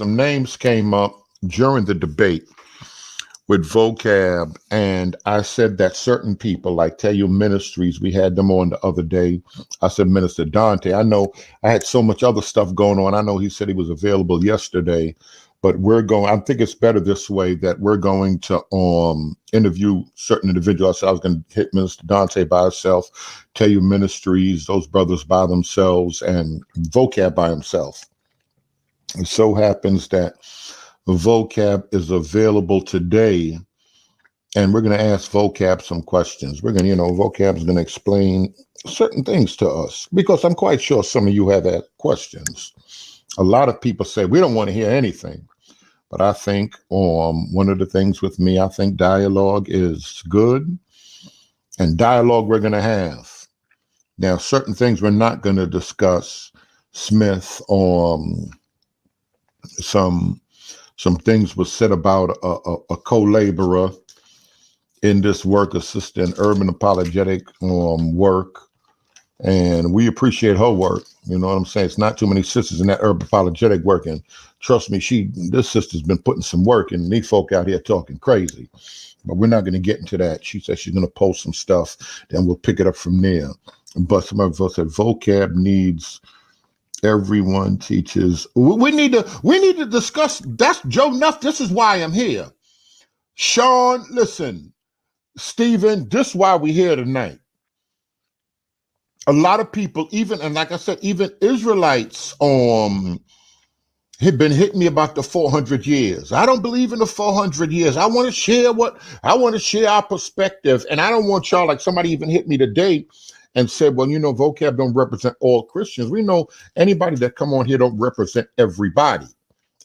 some names came up during the debate with vocab, and I said that certain people like THEO Ministries, we had them on the other day. I said, Minister Dante, I know I had so much other stuff going on. I know he said he was available yesterday, but I think it's better this way, that we're going to interview certain individuals. I was going to hit Minister Dante by himself, THEO Ministries, those brothers by themselves, and vocab by himself. It so happens that vocab is available today, and we're going to ask vocab some questions. We're going to, vocab is going to explain certain things to us, because I'm quite sure some of you have had questions. A lot of people say we don't want to hear anything, but I think one of the things with me, I think dialogue is good, and dialogue we're going to have. Now, certain things we're not going to discuss. Smith, some things was said about a co-laborer in this work, assistant urban apologetic work, and we appreciate her work. You know what I'm saying? It's not too many sisters in that urban apologetic work, and trust me, this sister's been putting some work in. These folk out here talking crazy, but we're not going to get into that. She said she's going to post some stuff, then we'll pick it up from there. But some of us said vocab needs. Everyone teaches. We need to discuss. That's Joe Nuff. This is why I'm here. Sean, listen, Stephen, this is why we're here tonight. A lot of people, and like I said, even Israelites have been hitting me about the 400 years. I don't believe in the 400 years. I want to share our perspective, and I don't want y'all, like somebody even hit me today and said, well, vocab don't represent all Christians. We know anybody that come on here don't represent everybody,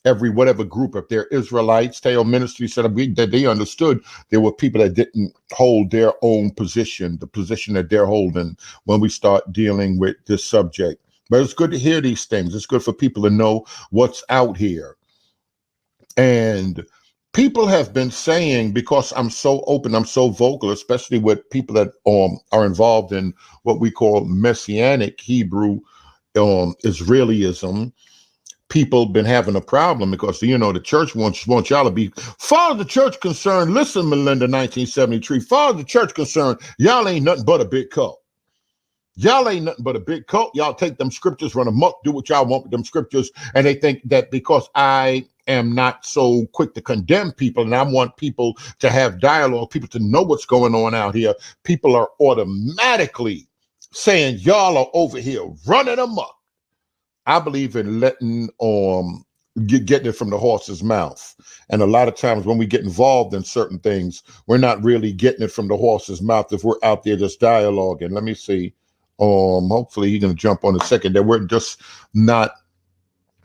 whatever group. If they're Israelites, THEO Ministries said that they understood there were people that didn't hold their own position, the position that they're holding when we start dealing with this subject. But it's good to hear these things. It's good for people to know what's out here. And people have been saying, because I'm so open, I'm so vocal, especially with people that are involved in what we call Messianic Hebrew Israelism, people been having a problem because, the church wants y'all to be, far as the church concerned, listen, Melinda 1973, far as the church concerned, y'all ain't nothing but a big cult. Y'all ain't nothing but a big cult. Y'all take them scriptures, run amok, do what y'all want with them scriptures, and they think that because I am not so quick to condemn people, and I want people to have dialogue, people to know what's going on out here, people are automatically saying y'all are over here running amok. I believe in letting getting it from the horse's mouth. And a lot of times when we get involved in certain things, we're not really getting it from the horse's mouth if we're out there just dialoguing. Let me see. Hopefully he's going to jump on a second, that we're just not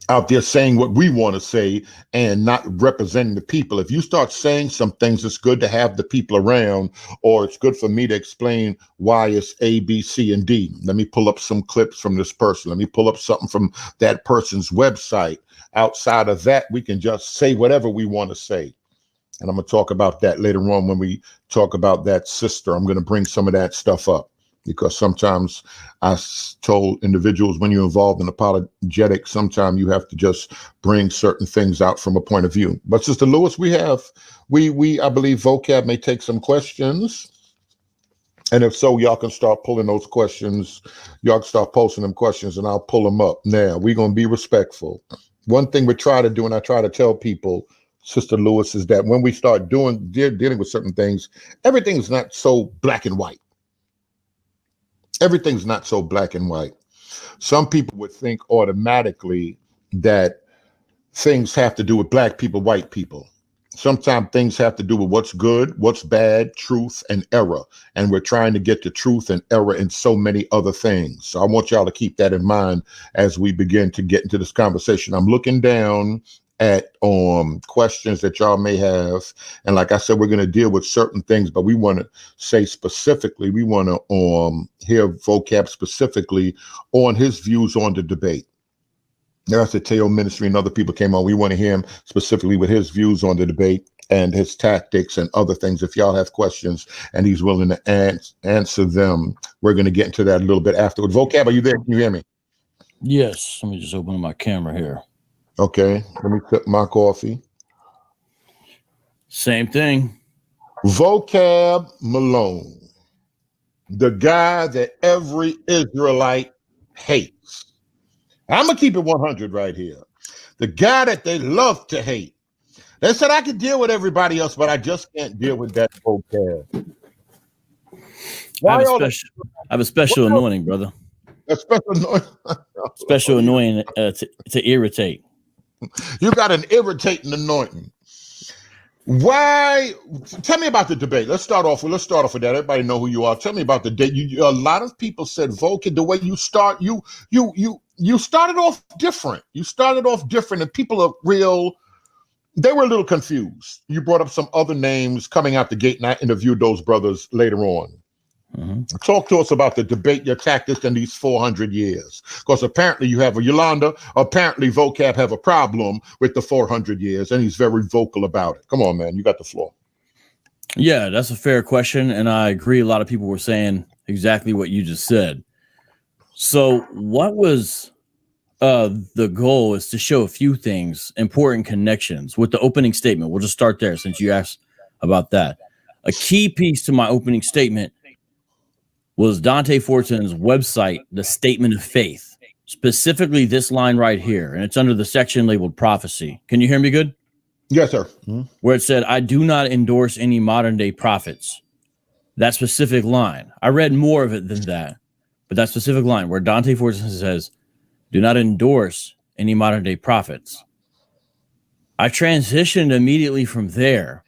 out there saying what we want to say and not representing the people. If you start saying some things, it's good to have the people around, or it's good for me to explain why it's A, B, C, and D. Let me pull up some clips from this person. Let me pull up something from that person's website. Outside of that, we can just say whatever we want to say. And I'm going to talk about that later on when we talk about that sister. I'm going to bring some of that stuff up, because sometimes I told individuals, when you're involved in apologetics, sometimes you have to just bring certain things out from a point of view. But Sister Lewis, I believe vocab may take some questions. And if so, y'all can start pulling those questions. Y'all can start posting them questions, and I'll pull them up. Now, we're going to be respectful. One thing we try to do, and I try to tell people, Sister Lewis, is that when we start dealing with certain things, everything's not so black and white. Everything's not so black and white. Some people would think automatically that things have to do with black people, white people. Sometimes things have to do with what's good, what's bad, truth, and error. And we're trying to get to truth and error in so many other things. So I want y'all to keep that in mind as we begin to get into this conversation. I'm looking down at questions that y'all may have. And like I said, we're going to deal with certain things, but we want to say specifically, we want to hear vocab specifically on his views on the debate. There's the THEO Ministry and other people came on. We want to hear him specifically with his views on the debate and his tactics and other things. If y'all have questions and he's willing to answer them, we're going to get into that a little bit afterward. Vocab, are you there? Can you hear me? Yes. Let me just open my camera here. Okay, let me sip my coffee. Same thing. Vocab Malone, the guy that every Israelite hates. I'm going to keep it 100 right here. The guy that they love to hate. They said I could deal with everybody else, but I just can't deal with that vocab. I have a special anointing, brother. A special anointing? Special anointing to irritate. You got an irritating anointing. Why? Tell me about the debate. Let's start off with that. Everybody know who you are. Tell me about the debate. A lot of people said, Volk, the way you start, you started off different. You started off different, and people are they were a little confused. You brought up some other names coming out the gate, and I interviewed those brothers later on. Mm-hmm. Talk to us about the debate, your tactics in these 400 years. Because apparently you have apparently vocab have a problem with the 400 years, and he's very vocal about it. Come on, man. You got the floor. Yeah, that's a fair question. And I agree. A lot of people were saying exactly what you just said. So what was the goal is to show a few things, important connections with the opening statement. We'll just start there since you asked about that. A key piece to my opening statement was Dante Fortson's website, The Statement of Faith, specifically this line right here, and it's under the section labeled prophecy. Can you hear me good? Yes, sir. Mm-hmm. Where it said, I do not endorse any modern day prophets. That specific line. I read more of it than that, but that specific line where Dante Fortson says, do not endorse any modern day prophets. I transitioned immediately from there.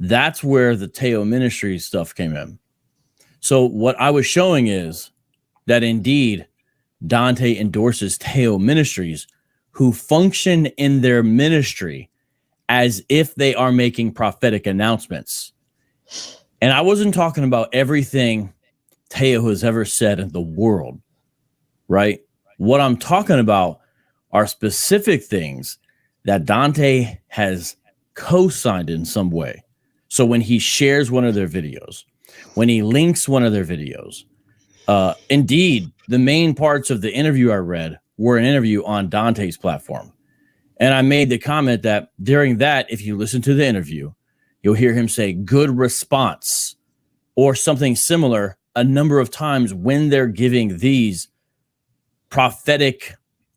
That's where the Teo Ministries stuff came in. So what I was showing is that indeed Dante endorses Teo Ministries, who function in their ministry as if they are making prophetic announcements. And I wasn't talking about everything Teo has ever said in the world, right? What I'm talking about are specific things that Dante has co-signed in some way. So when he shares one of their videos, when he links one of their videos, indeed, the main parts of the interview I read were an interview on Dante's platform. And I made the comment that during that, if you listen to the interview, you'll hear him say good response or something similar a number of times when they're giving these prophetic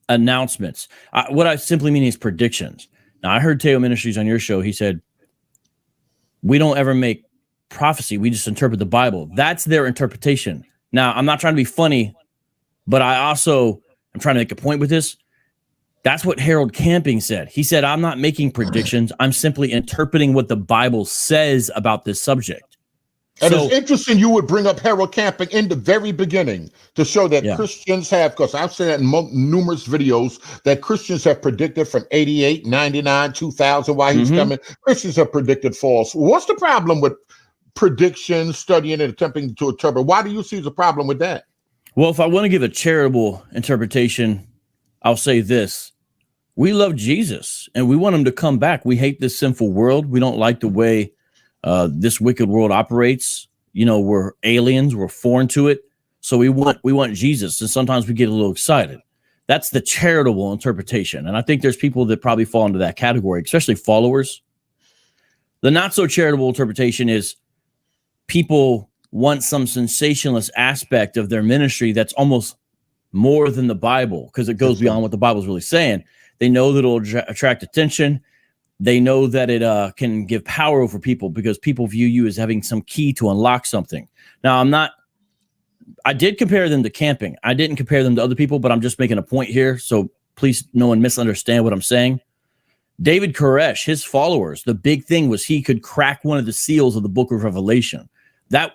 announcements. What I simply mean is predictions. Now, I heard Teo Ministries on your show. He said, we don't ever make prophecy. We just interpret the Bible. That's their interpretation. Now, I'm not trying to be funny, but I'm trying to make a point with this. That's what Harold Camping said. He said, I'm not making predictions. I'm simply interpreting what the Bible says about this subject. And it's interesting you would bring up Harold Camping in the very beginning to show that Christians have, because I've said that in numerous videos, that Christians have predicted from 88, 99, 2000, while he's coming. Christians have predicted false. What's the problem with prediction, studying, and attempting to interpret? Why do you see the problem with that? Well, if I want to give a charitable interpretation, I'll say this. We love Jesus, and we want him to come back. We hate this sinful world. We don't like the way this wicked world operates. You know, we're aliens, we're foreign to it. So we want Jesus. And sometimes we get a little excited. That's the charitable interpretation. And I think there's people that probably fall into that category, especially followers. The not so charitable interpretation is people want some sensationalist aspect of their ministry that's almost more than the Bible, because it goes beyond what the Bible is really saying. They know that it'll attract attention. They know that it can give power over people because people view you as having some key to unlock something. Now, I did compare them to Camping. I didn't compare them to other people, but I'm just making a point here. So please, no one misunderstand what I'm saying. David Koresh, his followers, the big thing was he could crack one of the seals of the book of Revelation. That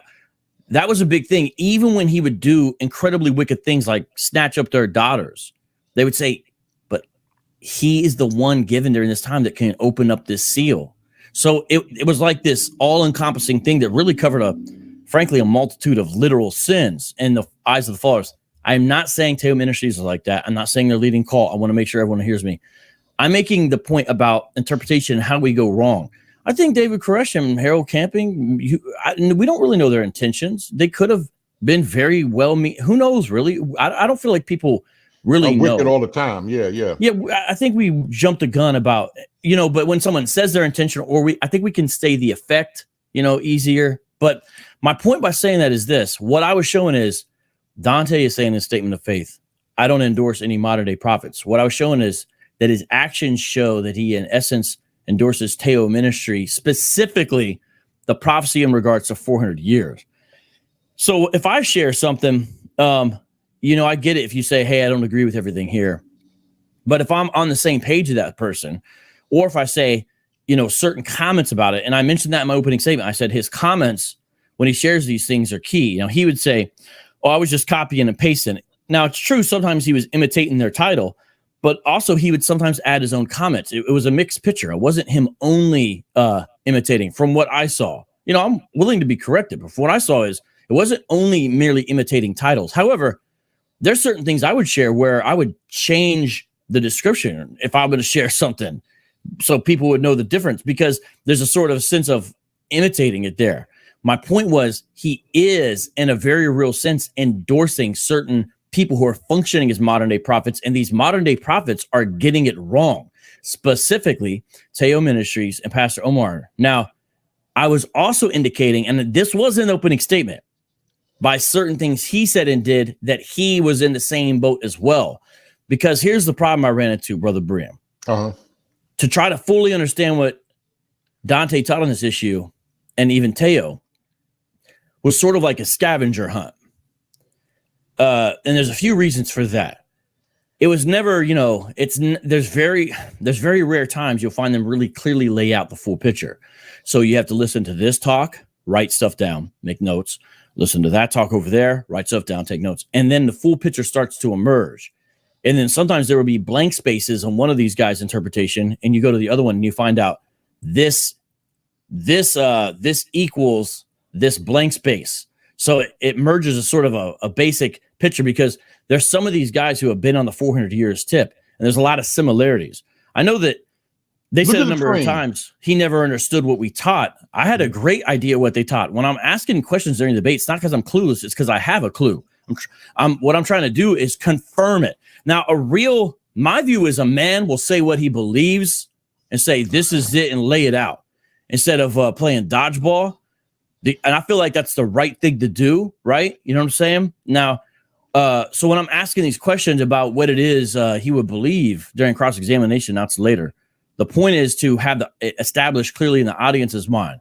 was a big thing. Even when he would do incredibly wicked things like snatch up their daughters, they would say, but he is the one given during this time that can open up this seal. So it was like this all-encompassing thing that really covered frankly, a multitude of literal sins in the eyes of the followers. I'm not saying Teo Ministries is like that. I'm not saying they're leading cult. I want to make sure everyone hears me. I'm making the point about interpretation and how we go wrong. I think David Koresh and Harold Camping, we don't really know their intentions. They could have been very well. Who knows, really? I don't feel like people really know. Wicked all the time. Yeah. Yeah, I think we jumped the gun about, but when someone says they're intentional, I think we can say the effect, easier. But my point by saying that is this. What I was showing is Dante is saying in his statement of faith, I don't endorse any modern day prophets. What I was showing is that his actions show that he, in essence, endorses Teo Ministry, specifically the prophecy in regards to 400 years. So if I share something, I get it if you say, hey, I don't agree with everything here. But if I'm on the same page of that person, or if I say, certain comments about it, and I mentioned that in my opening statement, I said his comments when he shares these things are key. He would say, oh, I was just copying and pasting. Now, it's true. Sometimes he was imitating their title, but also he would sometimes add his own comments. It was a mixed picture. It wasn't him only imitating from what I saw. I'm willing to be corrected, but what I saw is it wasn't only merely imitating titles. However, there's certain things I would share where I would change the description if I'm going to share something so people would know the difference, because there's a sort of sense of imitating it there. My point was he is, in a very real sense, endorsing certain people who are functioning as modern day prophets, and these modern day prophets are getting it wrong, specifically Teo Ministries and Pastor Omar. Now, I was also indicating, and this was an opening statement, by certain things he said and did, that he was in the same boat as well. Because here's the problem I ran into, Brother Brian. To try to fully understand what Dante taught on this issue, and even Teo, was sort of like a scavenger hunt. And there's a few reasons for that. It was never, there's very rare times you'll find them really clearly lay out the full picture. So you have to listen to this talk, write stuff down, make notes, listen to that talk over there, write stuff down, take notes. And then the full picture starts to emerge. And then sometimes there will be blank spaces on one of these guys' interpretation, and you go to the other one and you find out this equals this blank space. So it merges a sort of a basic picture, because there's some of these guys who have been on the 400 years tip, and there's a lot of similarities. I know that they said a number of times he never understood what we taught. I had a great idea what they taught. When I'm asking questions during the debate, it's not because I'm clueless. It's because I have a clue. What I'm trying to do is confirm it. Now, my view is a man will say what he believes and say, this is it, and lay it out, instead of playing dodgeball. And I feel like that's the right thing to do, right? You know what I'm saying? Now, so when I'm asking these questions about what it is he would believe during cross-examination, that's later. The point is to have established clearly in the audience's mind.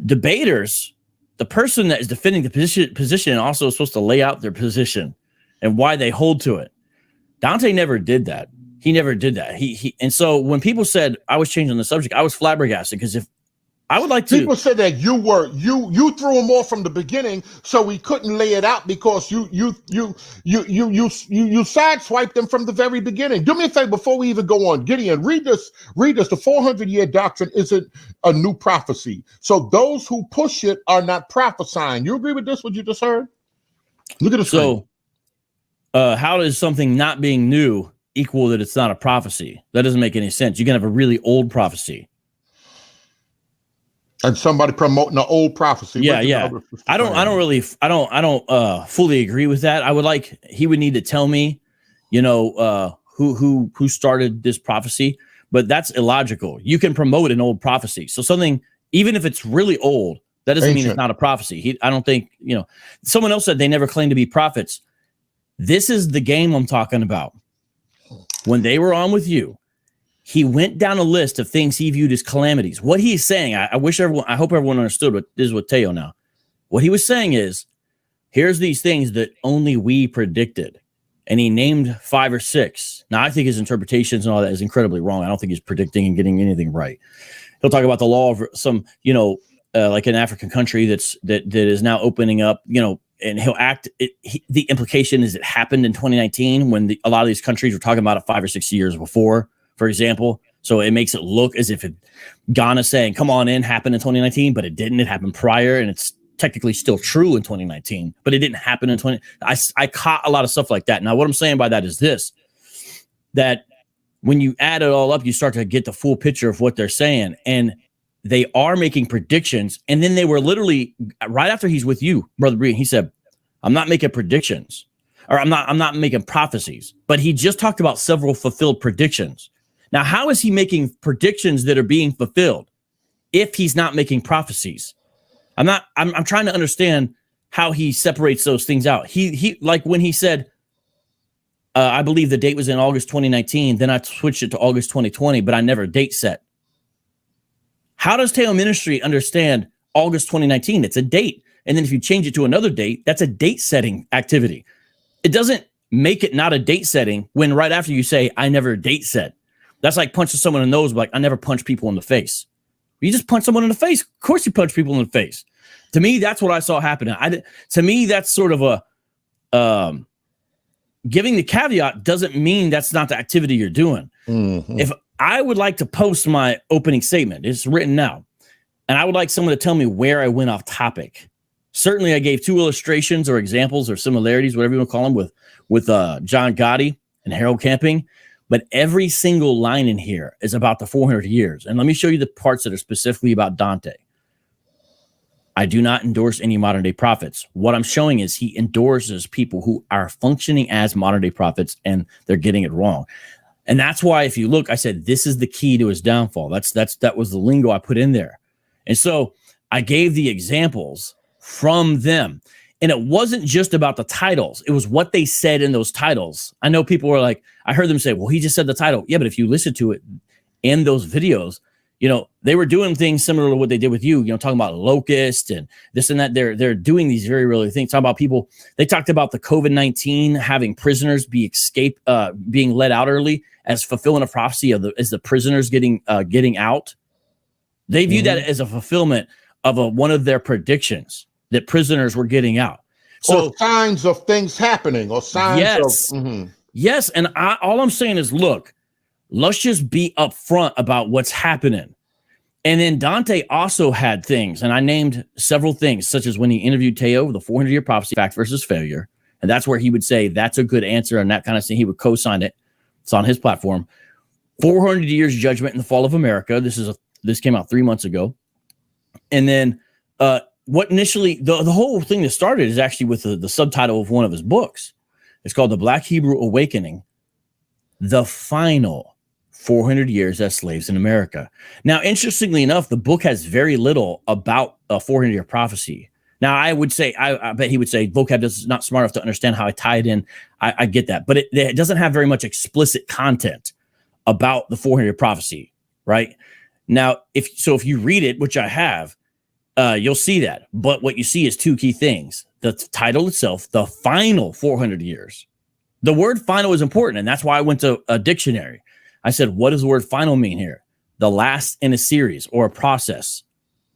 Debaters, the person that is defending the position also is supposed to lay out their position and why they hold to it. Dante never did that. He never did that. And so when people said I was changing the subject, I was flabbergasted, because if I would like to. People said that you threw him off from the beginning, so we couldn't lay it out because you sideswiped them from the very beginning. Do me a favor before we even go on, Gideon. Read this. The 400-year doctrine isn't a new prophecy. So those who push it are not prophesying. You agree with this? What you just heard? Look at the screen. So, how does something not being new equal that it's not a prophecy? That doesn't make any sense. You can have a really old prophecy. And somebody promoting the old prophecy. Yeah. I don't fully agree with that. He would need to tell me, who started this prophecy, but that's illogical. You can promote an old prophecy. So something, even if it's really old, that doesn't mean it's not a prophecy. I don't think, someone else said they never claimed to be prophets. This is the game I'm talking about. When they were on with you, he went down a list of things he viewed as calamities. What he's saying, I hope everyone understood what this is with Teo now. What he was saying is, here's these things that only we predicted. And he named 5 or 6. Now, I think his interpretations and all that is incredibly wrong. I don't think he's predicting and getting anything right. He'll talk about the law of some, like an African country that is now opening up, and he'll act. The implication is it happened in 2019 when a lot of these countries were talking about it 5 or 6 years before, for example. So it makes it look as if Ghana saying, come on in, happened in 2019, but it didn't. It happened prior, and it's technically still true in 2019, but it didn't happen in 20. I caught a lot of stuff like that. Now, what I'm saying by that is this, that when you add it all up, you start to get the full picture of what they're saying. And they are making predictions. And then they were literally, right after he's with you, Brother Brian, he said, I'm not making predictions. or I'm not making prophecies, but he just talked about several fulfilled predictions. Now, how is he making predictions that are being fulfilled if he's not making prophecies? I'm trying to understand how he separates those things out. He like when he said, I believe the date was in August 2019, then I switched it to August 2020, but I never date set. How does Teo Ministry understand August 2019? It's a date. And then if you change it to another date, that's a date setting activity. It doesn't make it not a date setting when right after you say, I never date set. That's like punching someone in the nose, like, I never punch people in the face. You just punch someone in the face. Of course you punch people in the face. To me, that's what I saw happening. To me, that's sort of a giving the caveat doesn't mean that's not the activity you're doing. Mm-hmm. If I would like to post my opening statement, it's written now, and I would like someone to tell me where I went off topic. Certainly, I gave 2 illustrations or examples or similarities, whatever you want to call them, with John Gotti and Harold Camping. But every single line in here is about the 400 years. And let me show you the parts that are specifically about Dante. I do not endorse any modern day prophets. What I'm showing is he endorses people who are functioning as modern day prophets, and they're getting it wrong. And that's why, if you look, I said this is the key to his downfall. That was the lingo I put in there. And so I gave the examples from them. And it wasn't just about the titles. It was what they said in those titles. I know people were like, I heard them say, well, he just said the title. Yeah, but if you listen to it in those videos, they were doing things similar to what they did with you, talking about locust and this and that. They're doing these very real things. Talking about people. They talked about the COVID-19 having prisoners being let out early as fulfilling a prophecy as the prisoners getting out. They viewed that as a fulfillment of one of their predictions that prisoners were getting out. So or signs of things happening, or signs of yes. And all I'm saying is, look, let's just be upfront about what's happening. And then Dante also had things, and I named several things, such as when he interviewed Teo, the 400-year prophecy, fact versus failure. And that's where he would say, that's a good answer, and that kind of thing. He would co-sign it. It's on his platform. 400 years judgment in the fall of America. This came out 3 months ago. And then what initially, the whole thing that started is actually with the subtitle of one of his books. It's called The Black Hebrew Awakening, the Final 400 Years as Slaves in America. Now, interestingly enough, the book has very little about a 400-year prophecy. Now, I would say, I bet he would say, vocab is not smart enough to understand how I tie it in. I get that. But it doesn't have very much explicit content about the 400-year prophecy, right? Now, if you read it, which I have, you'll see that. But what you see is 2 key things. The title itself, the final 400 years. The word final is important, and that's why I went to a dictionary. I said, what does the word final mean here? The last in a series or a process.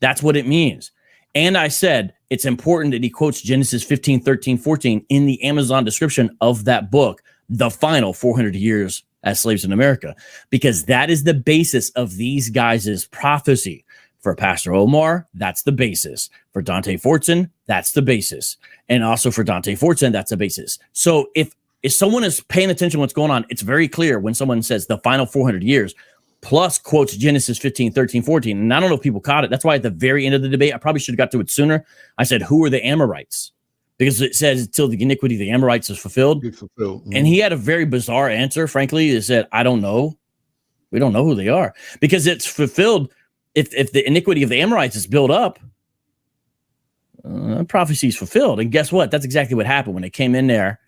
That's what it means. And I said, it's important that he quotes Genesis 15, 13, 14 in the Amazon description of that book, the final 400 years as slaves in America, because that is the basis of these guys' prophecy. For Pastor Omar, that's the basis. For Dante Fortson, that's the basis. And also for Dante Fortson, that's the basis. So if someone is paying attention to what's going on, it's very clear when someone says the final 400 years, plus quotes Genesis 15, 13, 14. And I don't know if people caught it. That's why at the very end of the debate, I probably should have got to it sooner. I said, who are the Amorites? Because it says until the iniquity of the Amorites is fulfilled. Mm-hmm. And he had a very bizarre answer, frankly. He said, I don't know. We don't know who they are. Because it's fulfilled if the iniquity of the Amorites is built up, prophecy is fulfilled. And guess what? That's exactly what happened when they came in there.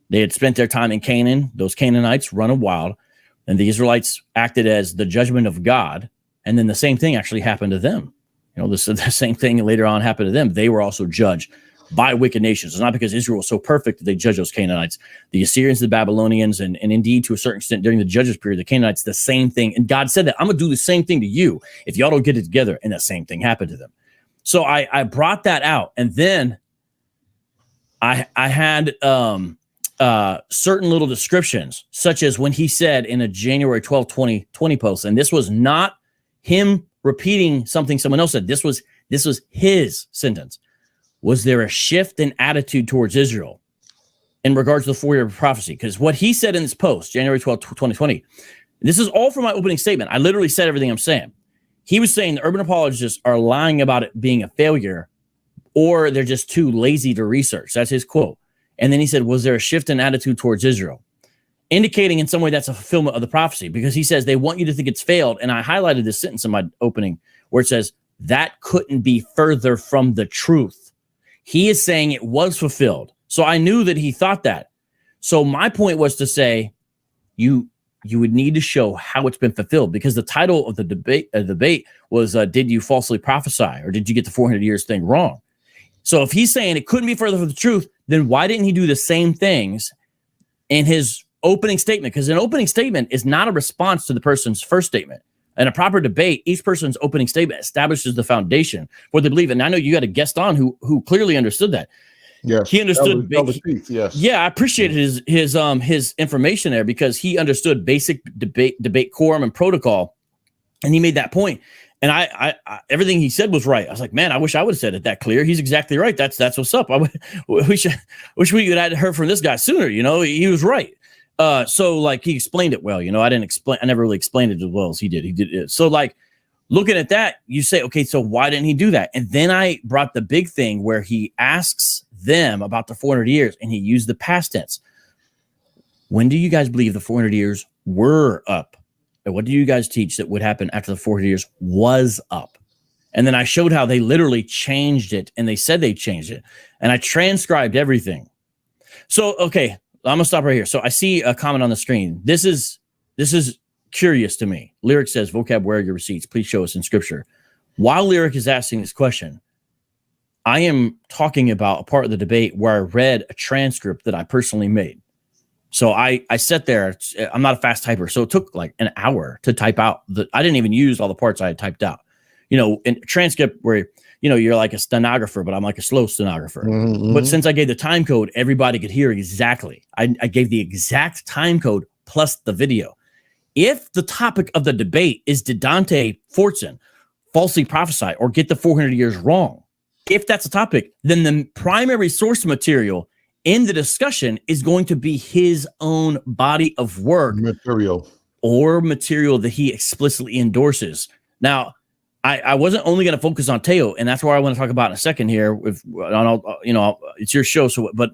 They had spent their time in Canaan. Those Canaanites running wild. And the Israelites acted as the judgment of God. And then the same thing actually happened to them. The same thing later on happened to them. They were also judged by wicked nations. It's not because Israel was so perfect that they judged those Canaanites. The Assyrians, the Babylonians, and indeed to a certain extent during the Judges period, the Canaanites, the same thing. And God said that I'm going to do the same thing to you if y'all don't get it together. And the same thing happened to them. So I brought that out. And then I had certain little descriptions, such as when he said in a January 12, 2020 post, and this was not him repeating something someone else said. This was his sentence. Was there a shift in attitude towards Israel in regards to the 4-year prophecy? Because what he said in this post, January 12, 2020, this is all from my opening statement. I literally said everything I'm saying. He was saying the urban apologists are lying about it being a failure, or they're just too lazy to research. That's his quote. And then he said, was there a shift in attitude towards Israel? Indicating in some way that's a fulfillment of the prophecy, because he says they want you to think it's failed. And I highlighted this sentence in my opening where it says, that couldn't be further from the truth. He is saying it was fulfilled. So I knew that he thought that. So my point was to say, you would need to show how it's been fulfilled, because the title of the debate was, did you falsely prophesy, or did you get the 400 years thing wrong? So if he's saying it couldn't be further from the truth, then why didn't he do the same things in his opening statement? Because an opening statement is not a response to the person's first statement. In a proper debate, each person's opening statement establishes the foundation for what they believe. And I know you got a guest on who clearly understood that. Yes, he understood. Yes. Yeah, I appreciated his information there, because he understood basic debate quorum and protocol, and he made that point. And I everything he said was right. I was like, man, I wish I would have said it that clear. He's exactly right. That's what's up. Wish we could have heard from this guy sooner. He was right. So like he explained it well. I never really explained it as well as he did. He did it. So like looking at that, you say, okay, so why didn't he do that? And then I brought the big thing where he asks them about the 400 years, and he used the past tense. When do you guys believe the 400 years were up? And what do you guys teach that would happen after the 400 years was up? And then I showed how they literally changed it, and they said they changed it. And I transcribed everything. So, okay, I'm gonna stop right here. So I see a comment on the screen. This is curious to me. Lyric says, vocab, where are your receipts? Please show us in scripture. While Lyric is asking this question, I am talking about a part of the debate where I read a transcript that I personally made. So I sat there. I'm not a fast typer, so it took like an hour to type out. I didn't even use all the parts I had typed out. In a transcript where, you're like a stenographer, but I'm like a slow stenographer. Mm-hmm. But since I gave the time code, everybody could hear exactly. I gave the exact time code plus the video. If the topic of the debate is, did Dante Fortson falsely prophesy or get the 400 years wrong? If that's a topic, then the primary source material in the discussion is going to be his own body of work or material that he explicitly endorses. Now, I wasn't only going to focus on Teo, and that's what I want to talk about in a second here. It's your show, so but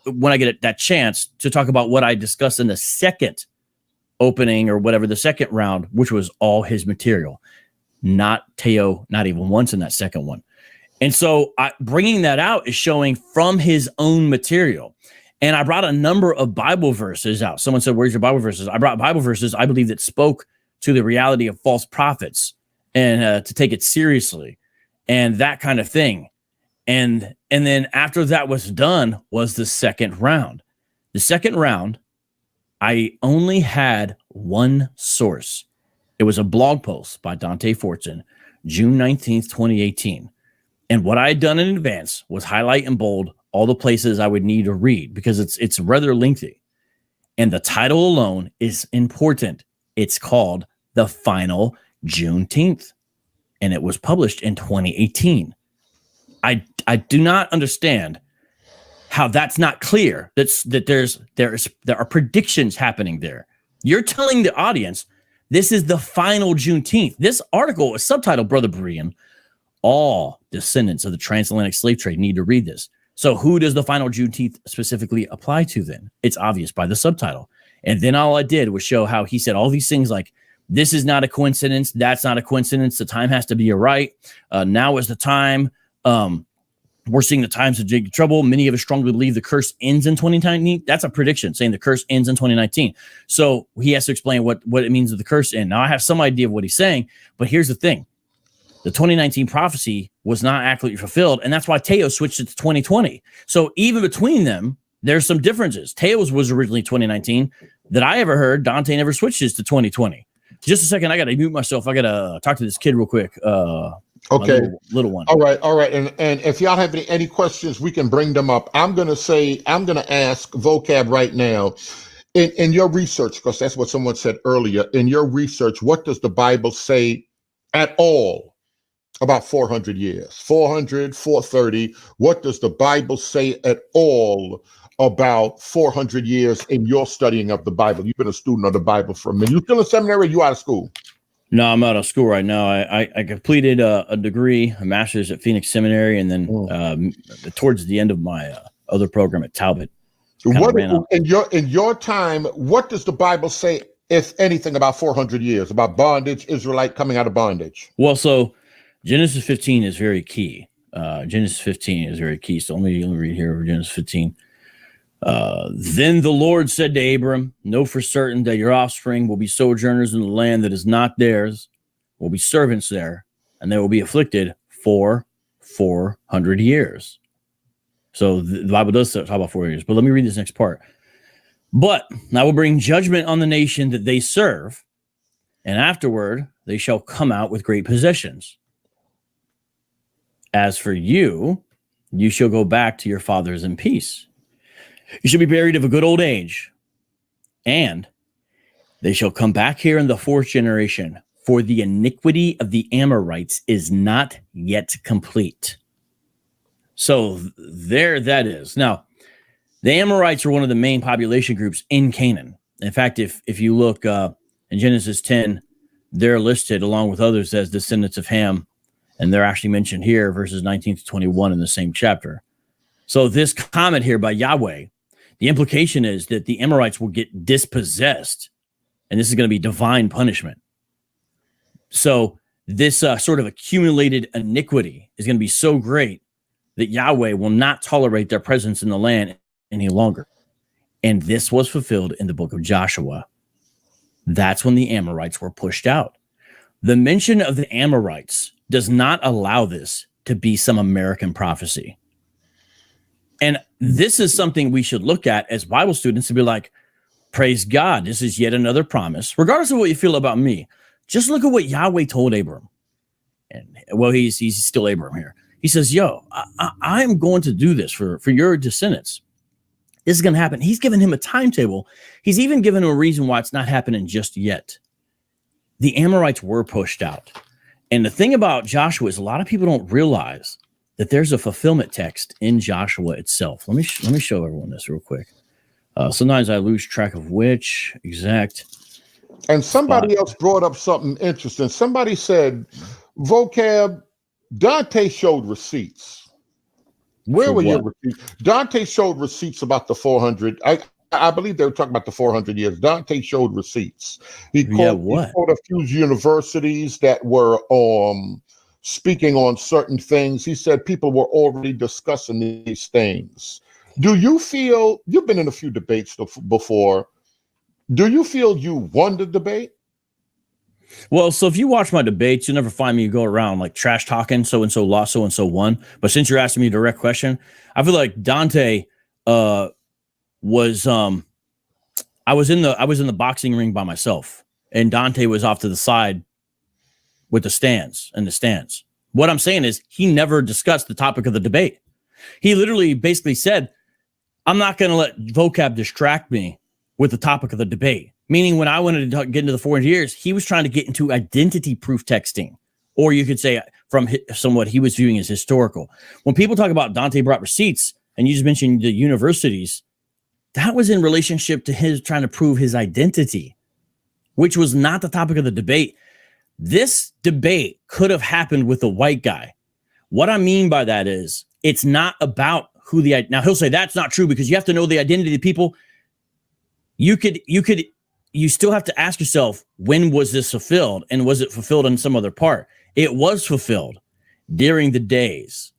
when I get that chance to talk about what I discussed in the second opening or whatever, the second round, which was all his material, not Teo, not even once in that second one. And so bringing that out is showing from his own material. And I brought a number of Bible verses out. Someone said, where's your Bible verses? I brought Bible verses, I believe, that spoke to the reality of false prophets and to take it seriously and that kind of thing. And then after that was done was the second round. The second round, I only had one source. It was a blog post by Dante Fortson, June 19th, 2018. And what I had done in advance was highlight and bold all the places I would need to read, because it's rather lengthy. And the title alone is important. It's called The Final Juneteenth. And it was published in 2018. I do not understand how that's not clear. There are predictions happening there. You're telling the audience this is the final Juneteenth. This article is subtitled, Brother Berean, all descendants of the transatlantic slave trade need to read this. So who does the final Juneteenth specifically apply to then? It's obvious by the subtitle. And then all I did was show how he said all these things like, this is not a coincidence. That's not a coincidence. The time has to be right. Now is the time. We're seeing the times of big trouble. Many of us strongly believe the curse ends in 2019. That's a prediction saying the curse ends in 2019. So he has to explain what it means that the curse end. Now I have some idea of what he's saying, but here's the thing. The 2019 prophecy was not accurately fulfilled, and that's why Teo switched it to 2020. So even between them, there's some differences. Teo's was originally 2019. That I ever heard, Dante never switches to 2020. Just a second, I got to mute myself. I got to talk to this kid real quick. Okay. Little one. All right. And if y'all have any questions, we can bring them up. I'm going to ask vocab right now. In your research, because that's what someone said earlier, in your research, what does the Bible say at all about 400 years? 400, 430. What does the Bible say at all about 400 years in your studying of the Bible? You've been a student of the Bible for a minute. You still in seminary or you out of school? No, I'm out of school right now. I completed a degree, a master's at Phoenix Seminary, and then towards the end of my other program at Talbot. What in your time, what does the Bible say, if anything, about 400 years, about bondage, Israelite coming out of bondage? Well, so Genesis 15 is very key. Genesis 15 is very key. So let me read here Genesis 15. Then the Lord said to Abram, know for certain that your offspring will be sojourners in the land that is not theirs, will be servants there, and they will be afflicted for 400 years. So the Bible does talk about 4 years, but let me read this next part. But I will bring judgment on the nation that they serve, and afterward they shall come out with great possessions. As for you, you shall go back to your fathers in peace. You shall be buried of a good old age, and they shall come back here in the fourth generation, for the iniquity of the Amorites is not yet complete. So there that is. Now, the Amorites are one of the main population groups in Canaan. In fact, if you look in Genesis 10, they're listed along with others as descendants of Ham, and they're actually mentioned here, verses 19 to 21 in the same chapter. So this comment here by Yahweh, the implication is that the Amorites will get dispossessed, and this is going to be divine punishment. So this sort of accumulated iniquity is going to be so great that Yahweh will not tolerate their presence in the land any longer. And this was fulfilled in the book of Joshua. That's when the Amorites were pushed out. The mention of the Amorites does not allow this to be some American prophecy. And this is something we should look at as Bible students to be like, praise God, this is yet another promise. Regardless of what you feel about me, just look at what Yahweh told Abram. And well, he's still Abram here. He says, yo, I am going to do this for your descendants. This is going to happen. He's given him a timetable. He's even given him a reason why it's not happening just yet. The Amorites were pushed out. And the thing about Joshua is a lot of people don't realize that there's a fulfillment text in Joshua itself. Let me show everyone this real quick. Sometimes I lose track of which exact. And somebody else brought up something interesting. Somebody said, vocab, Dante showed receipts. Where were your receipts? Dante showed receipts about the 400. I believe they were talking about the 400 years. Dante showed receipts. He quoted a few universities that were speaking on certain things. He said people were already discussing these things. Do you feel, you've been in a few debates before, do you feel you won the debate? Well, so if you watch my debates, you'll never find me go around like trash talking, so-and-so lost, so-and-so won. But since you're asking me a direct question, I feel like Dante was I was in the boxing ring by myself, and Dante was off to the side with the stands. What I'm saying is he never discussed the topic of the debate. He literally basically said, I'm not going to let vocab distract me with the topic of the debate. Meaning when I wanted to get into the 400 years, he was trying to get into identity proof texting, or you could say from somewhat he was viewing as historical. When people talk about Dante brought receipts, and you just mentioned the universities, that was in relationship to his trying to prove his identity, which was not the topic of the debate. This debate could have happened with a white guy. What I mean by that is it's not about who now he'll say that's not true because you have to know the identity of the people. You still have to ask yourself, when was this fulfilled? And was it fulfilled in some other part? It was fulfilled during the days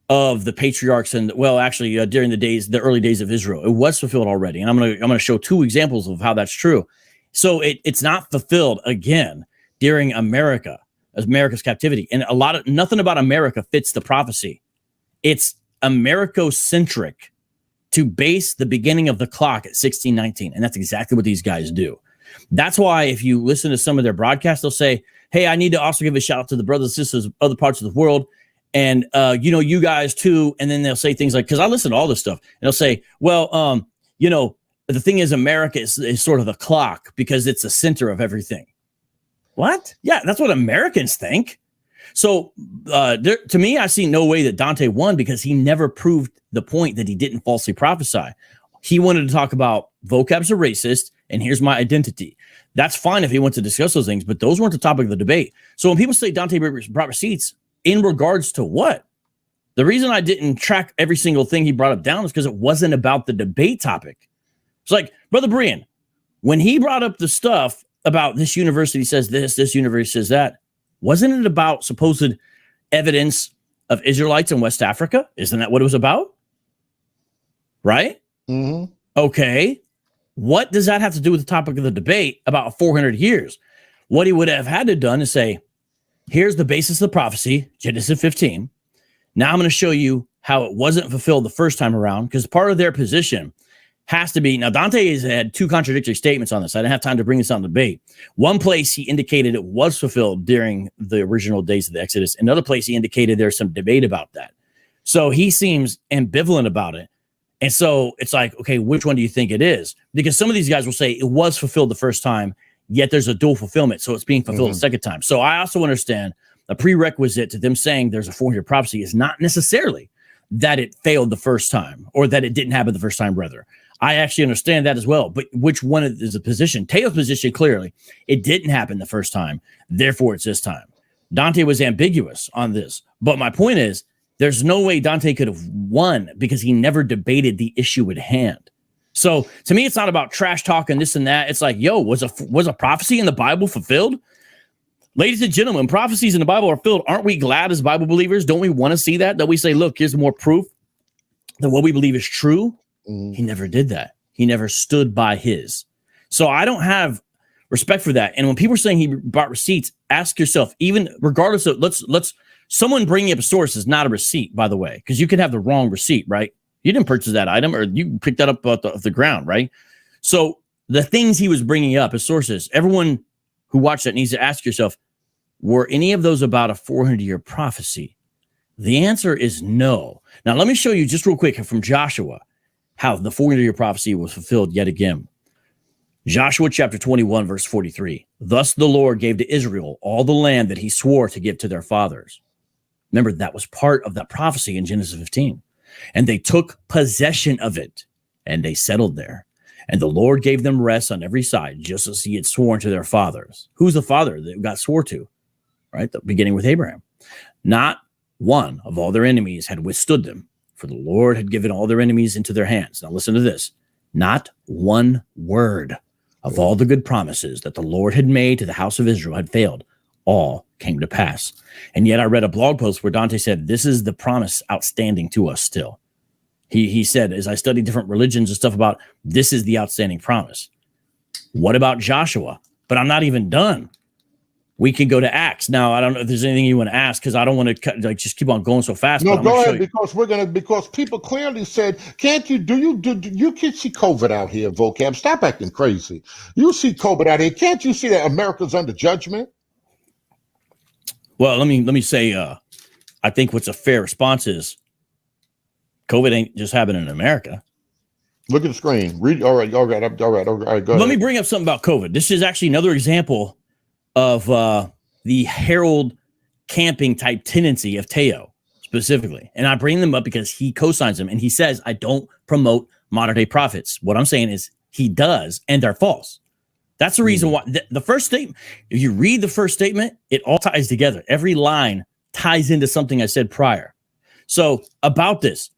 of the patriarchs and during the early days of Israel. It was fulfilled already. And I'm going to show two examples of how that's true. So it's not fulfilled again during America's captivity. And nothing about America fits the prophecy. It's Americocentric to base the beginning of the clock at 1619. And that's exactly what these guys do. That's why if you listen to some of their broadcasts, they'll say, hey, I need to also give a shout out to the brothers and sisters of other parts of the world. And, you guys too. And then they'll say things like, because I listen to all this stuff, and they'll say, well, the thing is America is sort of the clock because it's the center of everything. What? Yeah, that's what Americans think. So to me, I see no way that Dante won because he never proved the point that he didn't falsely prophesy. He wanted to talk about vocab's a racist, and here's my identity. That's fine if he wants to discuss those things, but those weren't the topic of the debate. So when people say Dante brought receipts, in regards to what? The reason I didn't track every single thing he brought up down is because it wasn't about the debate topic. It's like, Brother Brian, when he brought up the stuff about this university says this university says that, wasn't it about supposed evidence of Israelites in West Africa? Isn't that what it was about? Right? Mm-hmm. Okay. What does that have to do with the topic of the debate about 400 years? What he would have had to done is say, here's the basis of the prophecy, Genesis 15. Now I'm going to show you how it wasn't fulfilled the first time around, because part of their position has to be, now Dante has had two contradictory statements on this. I didn't have time to bring this on debate. One place he indicated it was fulfilled during the original days of the Exodus. Another place he indicated there's some debate about that. So he seems ambivalent about it. And so it's like, okay, which one do you think it is? Because some of these guys will say it was fulfilled the first time, yet there's a dual fulfillment. So it's being fulfilled the second time. So I also understand a prerequisite to them saying there's a 400 prophecy is not necessarily that it failed the first time or that it didn't happen the first time, rather. I actually understand that as well. But which one is the position? Teo's position, clearly, it didn't happen the first time. Therefore, it's this time. Dante was ambiguous on this. But my point is, there's no way Dante could have won because he never debated the issue at hand. So to me, it's not about trash talking this and that. It's like, yo, was a prophecy in the Bible fulfilled? Ladies and gentlemen, prophecies in the Bible are filled. Aren't we glad as Bible believers? Don't we want to see that? That we say, look, here's more proof that what we believe is true. He never did that. He never stood by his. So I don't have respect for that. And when people are saying he brought receipts, ask yourself, even regardless of, let's someone bringing up a source is not a receipt, by the way, because you could have the wrong receipt, right? You didn't purchase that item, or you picked that up off the ground, right? So the things he was bringing up as sources, everyone who watched that needs to ask yourself, were any of those about a 400-year prophecy? The answer is no. Now, let me show you just real quick from Joshua how the 400-year prophecy was fulfilled yet again. Joshua chapter 21, verse 43. Thus the Lord gave to Israel all the land that he swore to give to their fathers. Remember, that was part of that prophecy in Genesis 15. And they took possession of it, and they settled there. And the Lord gave them rest on every side, just as he had sworn to their fathers. Who's the father that got swore to? Right? The beginning with Abraham. Not one of all their enemies had withstood them, for the Lord had given all their enemies into their hands. Now listen to this. Not one word of all the good promises that the Lord had made to the house of Israel had failed. All came to pass. And yet I read a blog post where Dante said, this is the promise outstanding to us still. He said, as I studied different religions and stuff about, this is the outstanding promise. What about Joshua? But I'm not even done. We can go to Acts. Now, I don't know if there's anything you want to ask, because I don't want to just keep on going so fast. No, go ahead, because people clearly said, can't you, do you can see COVID out here, vocab. Stop acting crazy. You see COVID out here. Can't you see that America's under judgment? Well, let me say, I think what's a fair response is COVID ain't just happening in America. Look at the screen. Read. All right. Go ahead. Let me bring up something about COVID. This is actually another example of the Herald camping type tendency of Teo specifically. And I bring them up because he co-signs them, and he says, I don't promote modern day prophets. What I'm saying is he does, and they're false. That's the reason why the first statement, if you read the first statement, it all ties together. Every line ties into something I said prior. So about this,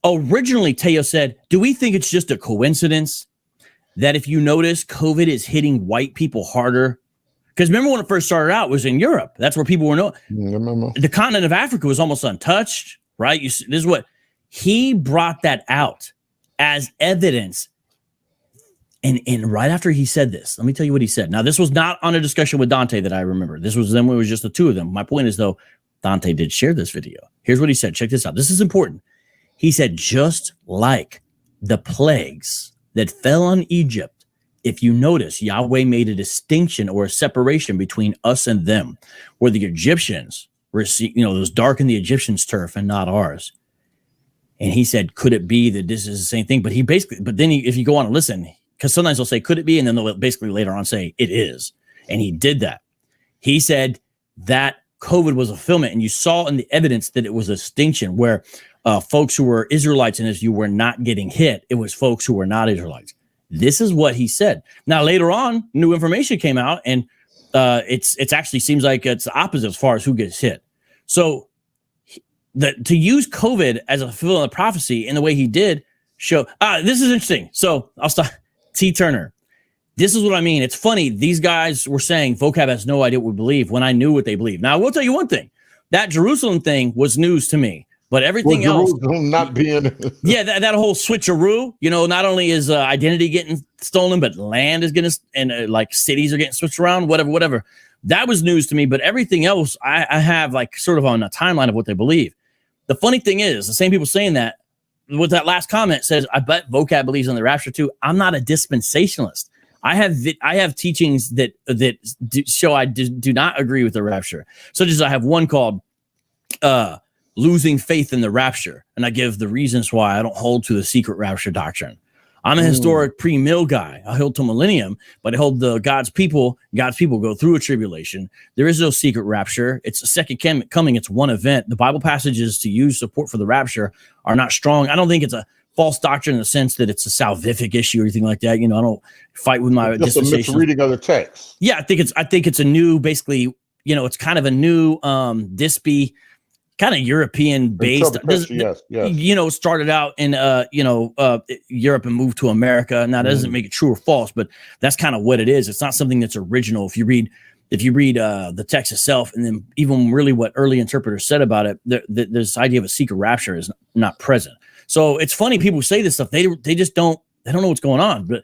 originally Teo said, do we think it's just a coincidence that if you notice COVID is hitting white people harder? Because remember when it first started out, it was in Europe. That's where people were known. The continent of Africa was almost untouched, right? This is what he brought that out as evidence. And right after he said this, let me tell you what he said. Now, this was not on a discussion with Dante that I remember. This was them when it was just the two of them. My point is, though, Dante did share this video. Here's what he said. Check this out. This is important. He said, just like the plagues that fell on Egypt, if you notice, Yahweh made a distinction or a separation between us and them, where the Egyptians were, it was dark in the Egyptians' turf and not ours. And he said, could it be that this is the same thing? But then if you go on and listen, because sometimes they'll say, could it be? And then they'll basically later on say, it is. And he did that. He said that COVID was a fulfillment. And you saw in the evidence that it was a distinction where folks who were Israelites and as you were not getting hit, it was folks who were not Israelites. This is what he said. Now, later on, new information came out, and it's actually seems like it's the opposite as far as who gets hit. So to use COVID as a fulfillment of prophecy in the way he did show. This is interesting. So I'll stop. T. Turner. This is what I mean. It's funny. These guys were saying vocab has no idea what we believe when I knew what they believe. Now, I will tell you one thing. That Jerusalem thing was news to me, but everything else. Jerusalem not being. Yeah, that whole switcheroo, not only is identity getting stolen, but land is getting, and like cities are getting switched around, whatever. That was news to me, but everything else I have like sort of on a timeline of what they believe. The funny thing is, the same people saying that, with that last comment says, I bet vocab believes in the rapture too. I'm not a dispensationalist. I have teachings that show I do not agree with the rapture. Such as I have one called losing faith in the rapture. And I give the reasons why I don't hold to the secret rapture doctrine. I'm a historic pre-mill guy. I hold to millennium, but I hold the God's people go through a tribulation. There is no secret rapture. It's a second coming. It's one event. The Bible passages to use support for the rapture are not strong. I don't think it's a false doctrine in the sense that it's a salvific issue or anything like that. I don't fight with my just a misreading of the text. Yeah, I think it's a new, basically, it's kind of a new dispy, kind of European based. Yes. Started out in Europe and moved to America. Now that doesn't make it true or false, but that's kind of what it is. It's not something that's original. If you read the text itself, and then even really what early interpreters said about it, this idea of a secret rapture is not present. So it's funny people say this stuff. They just don't know what's going on. But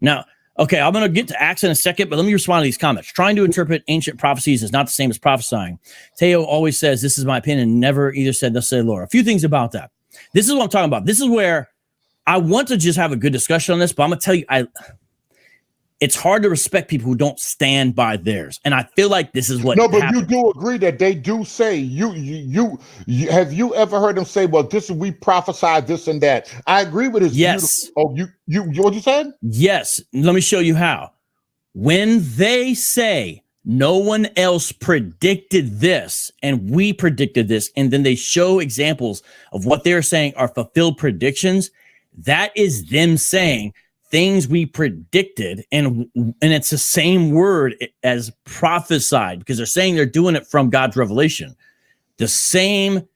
now, okay, I'm going to get to Acts in a second, but let me respond to these comments. Trying to interpret ancient prophecies is not the same as prophesying. Teo always says, this is my opinion, never either said, thus say the Lord. A few things about that. This is what I'm talking about. This is where I want to just have a good discussion on this, but I'm going to tell you, it's hard to respect people who don't stand by theirs. And I feel like this is what happens. You do agree that they do say, you have you ever heard them say, well, we prophesied this and that? I agree with his. Yes. Oh, what you said? Yes. Let me show you how. When they say no one else predicted this and we predicted this, and then they show examples of what they're saying are fulfilled predictions, that is them saying things we predicted, and it's the same word as prophesied, because they're saying they're doing it from God's revelation. The same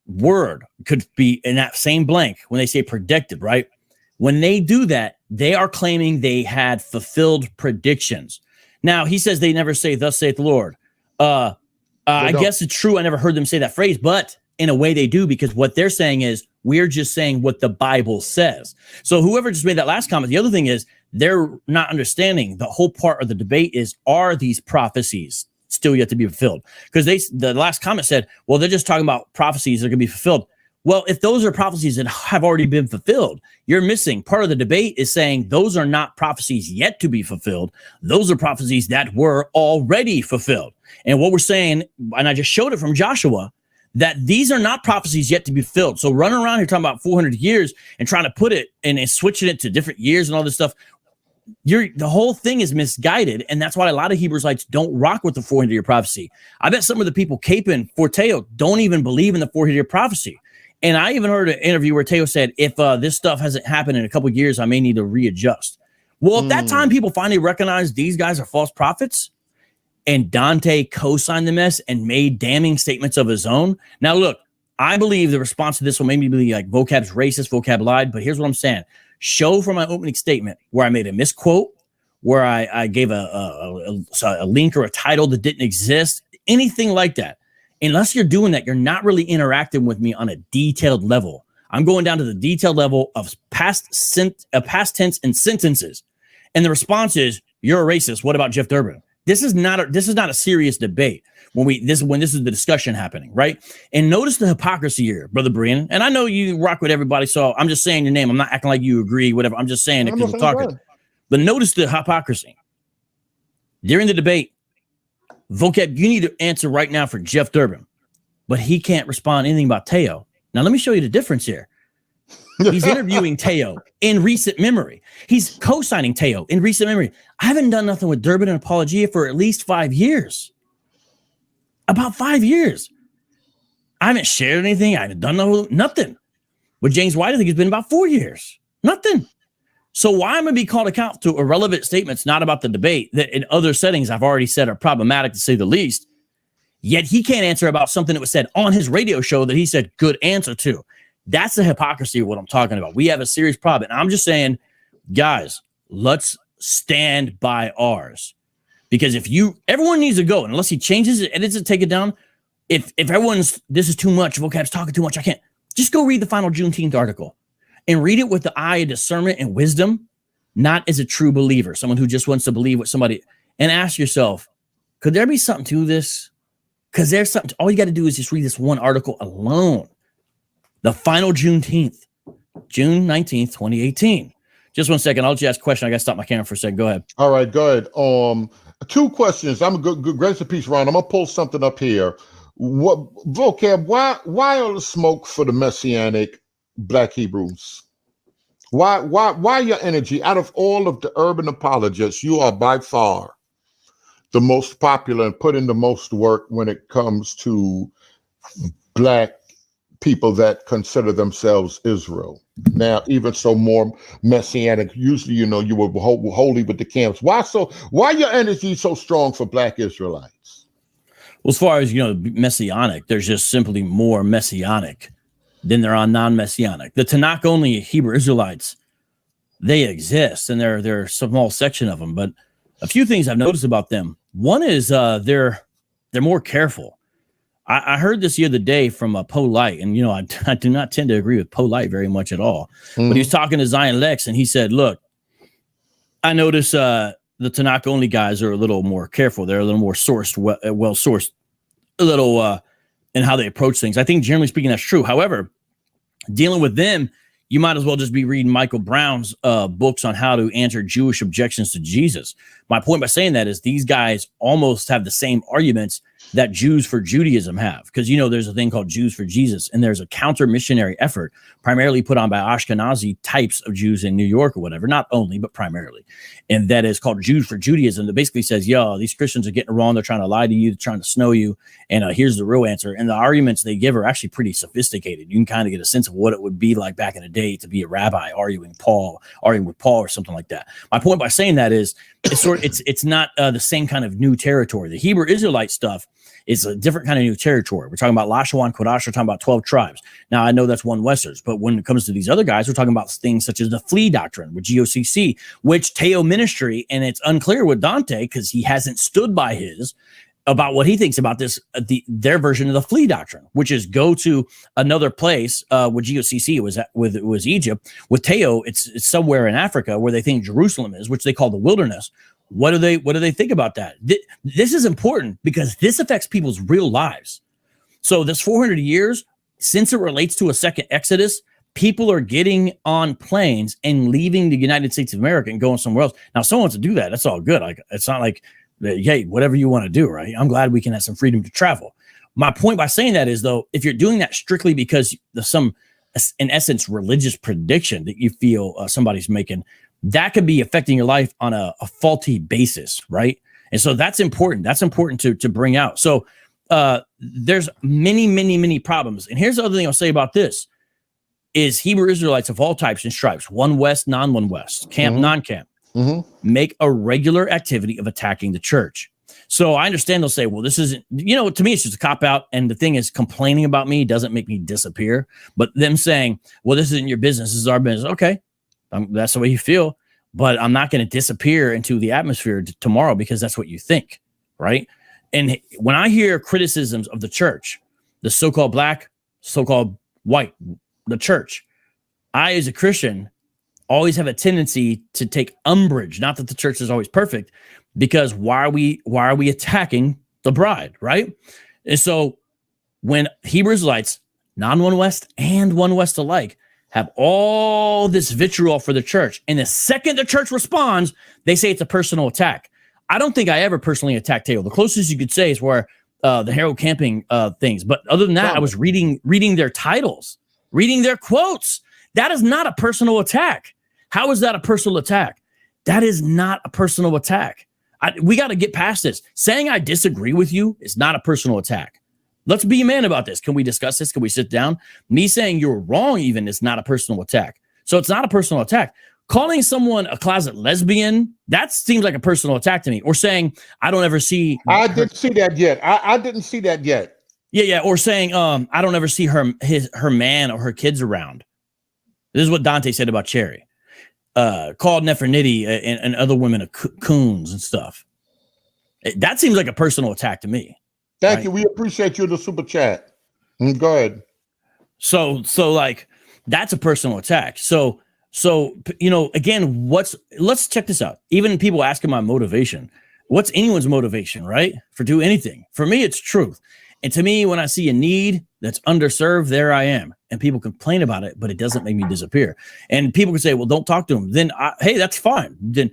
word could be in that same blank when they say predicted, right? When they do that, they are claiming they had fulfilled predictions. Now, he says they never say, thus saith the Lord. I guess it's true. I never heard them say that phrase, but in a way they do, because what they're saying is, we're just saying what the Bible says. So whoever just made that last comment, the other thing is they're not understanding the whole part of the debate is, are these prophecies still yet to be fulfilled? Because the last comment said, well, they're just talking about prophecies that are going to be fulfilled. Well, if those are prophecies that have already been fulfilled, you're missing. Part of the debate is saying those are not prophecies yet to be fulfilled. Those are prophecies that were already fulfilled. And what we're saying, and I just showed it from Joshua, that these are not prophecies yet to be filled. So running around here talking about 400 years and trying to put it and switching it to different years and all this stuff, the whole thing is misguided. And that's why a lot of Hebrewites don't rock with the 400-year prophecy. I bet some of the people caping for Teo don't even believe in the 400-year prophecy. And I even heard an interview where Teo said, if this stuff hasn't happened in a couple of years, I may need to readjust. Well, at that time, people finally recognized these guys are false prophets, and Dante co-signed the mess and made damning statements of his own. Now, look, I believe the response to this will maybe be like, vocab's racist, vocab lied, but here's what I'm saying. Show from my opening statement where I made a misquote, where I gave a link or a title that didn't exist, anything like that. Unless you're doing that, you're not really interacting with me on a detailed level. I'm going down to the detailed level of past tense and sentences. And the response is, you're a racist. What about Jeff Durbin? This is not a serious debate when this is the discussion happening, right? And notice the hypocrisy here, Brother Brian. And I know you rock with everybody, so I'm just saying your name. I'm not acting like you agree, whatever. I'm just saying it because I'm talking. But notice the hypocrisy. During the debate, vocab, you need to answer right now for Jeff Durbin, but he can't respond anything about Teo. Now, let me show you the difference here. He's interviewing Teo in recent memory. He's co-signing Teo in recent memory. I haven't done nothing with Durbin and Apologia for at least 5 years. About 5 years. I haven't shared anything. I haven't done nothing. With James White, I think it's been about 4 years. Nothing. So why am I being called account to irrelevant statements, not about the debate, that in other settings I've already said are problematic to say the least? yet he can't answer about something that was said on his radio show that he said good answer to. That's the hypocrisy of what I'm talking about. We have a serious problem. And I'm just saying, guys, let's stand by ours. Because everyone needs to go, unless he changes it, edits it, take it down. If this is too much, vocab's talking too much, I can't. Just go read the final Juneteenth article and read it with the eye of discernment and wisdom, not as a true believer, someone who just wants to believe what somebody, and ask yourself, could there be something to this? Because there's something, all you got to do is just read this one article alone. The final Juneteenth, June 19th, 2018. Just 1 second. I'll let you ask a question. I got to stop my camera for a second. Go ahead. All right, go ahead. 2 questions. I'm a good grace and peace, Ron. I'm gonna pull something up here. What vocab? Why all the smoke for the Messianic Black Hebrews? Why your energy? Out of all of the urban apologists, you are by far the most popular and put in the most work when it comes to Black people that consider themselves Israel. Now, even so, more Messianic. Usually, you were wholly with the camps. Why your energy so strong for Black Israelites? Well, as far as Messianic, there's just simply more Messianic than there are non-Messianic. The Tanakh only Hebrew Israelites, they exist, and they're a small section of them. But a few things I've noticed about them. One is they're more careful. I heard this the other day from a Polite, and I do not tend to agree with Polite very much at all. Mm-hmm. But he was talking to Zion Lex, and he said, "Look, I notice the Tanakh only guys are a little more careful. They're a little more sourced, well sourced, a little in how they approach things. I think generally speaking, that's true. However, dealing with them, you might as well just be reading Michael Brown's books on how to answer Jewish objections to Jesus. My point by saying that is these guys almost have the same arguments that Jews for Judaism have, because there's a thing called Jews for Jesus, and there's a counter missionary effort primarily put on by Ashkenazi types of Jews in New York or whatever, not only but primarily, and that is called Jews for Judaism. That basically says, these Christians are getting it wrong, they're trying to lie to you, they're trying to snow you, and here's the real answer. And the arguments they give are actually pretty sophisticated. You can kind of get a sense of what it would be like back in the day to be a rabbi arguing with Paul or something like that. My point by saying that is it's not the same kind of new territory. The Hebrew Israelite stuff is a different kind of new territory. We're talking about Lashawan, Kodash, we're talking about 12 tribes. Now, I know that's one Westers, but when it comes to these other guys, we're talking about things such as the flea doctrine with GOCC, which Teo Ministry, and it's unclear with Dante because he hasn't stood by about what he thinks about this, their version of the flea doctrine, which is go to another place. With GOCC, it was Egypt. With Teo, it's somewhere in Africa where they think Jerusalem is, which they call the wilderness. What do they think about that? This is important because this affects people's real lives. So this 400 years, since it relates to a second Exodus, people are getting on planes and leaving the United States of America and going somewhere else. Now, someone wants to do that. That's all good. It's not like, hey, whatever you want to do, right? I'm glad we can have some freedom to travel. My point by saying that is, though, if you're doing that strictly because there's some, in essence, religious prediction that you feel somebody's making, that could be affecting your life on a faulty basis, right? And so that's important. That's important to bring out. So there's many, many, many problems. And here's the other thing I'll say about this is Hebrew Israelites of all types and stripes, one West, non-one West, camp, non-camp, make a regular activity of attacking the church. So I understand they'll say, well, this isn't, to me, it's just a cop-out. And the thing is, complaining about me doesn't make me disappear. But them saying, well, this isn't your business, this is our business. Okay. That's the way you feel, but I'm not going to disappear into the atmosphere tomorrow because that's what you think, right? And when I hear criticisms of the church, the so-called Black, so-called white, the church, I, as a Christian, always have a tendency to take umbrage. Not that the church is always perfect, because why are we attacking the bride, right? And so when Hebrew Israelites, non-one West and one West alike, have all this vitriol for the church, and the second the church responds, they say it's a personal attack. I don't think I ever personally attacked Teo. The closest you could say is where the Harold Camping things. But other than that, I was reading their titles, reading their quotes. That is not a personal attack. How is that a personal attack? That is not a personal attack. We got to get past this. Saying I disagree with you is not a personal attack. Let's be a man about this. Can we discuss this? Can we sit down? Me saying you're wrong even is not a personal attack. So it's not a personal attack. calling someone a closet lesbian, that seems like a personal attack to me. Or saying, I don't ever see. I didn't see that yet. I didn't see that yet. Yeah. Or saying, I don't ever see her man or her kids around. This is what Dante said about Cherry. Called Nefertiti and other women coons and stuff. That seems like a personal attack to me. Thank you. We appreciate you in the super chat. Go ahead. So like that's a personal attack. So again, let's check this out. Even people asking my motivation. What's anyone's motivation, right? For do anything. For me, it's truth. And to me, when I see a need that's underserved, there I am. And people complain about it, but it doesn't make me disappear. And people can say, well, don't talk to them. Then, hey, that's fine. Then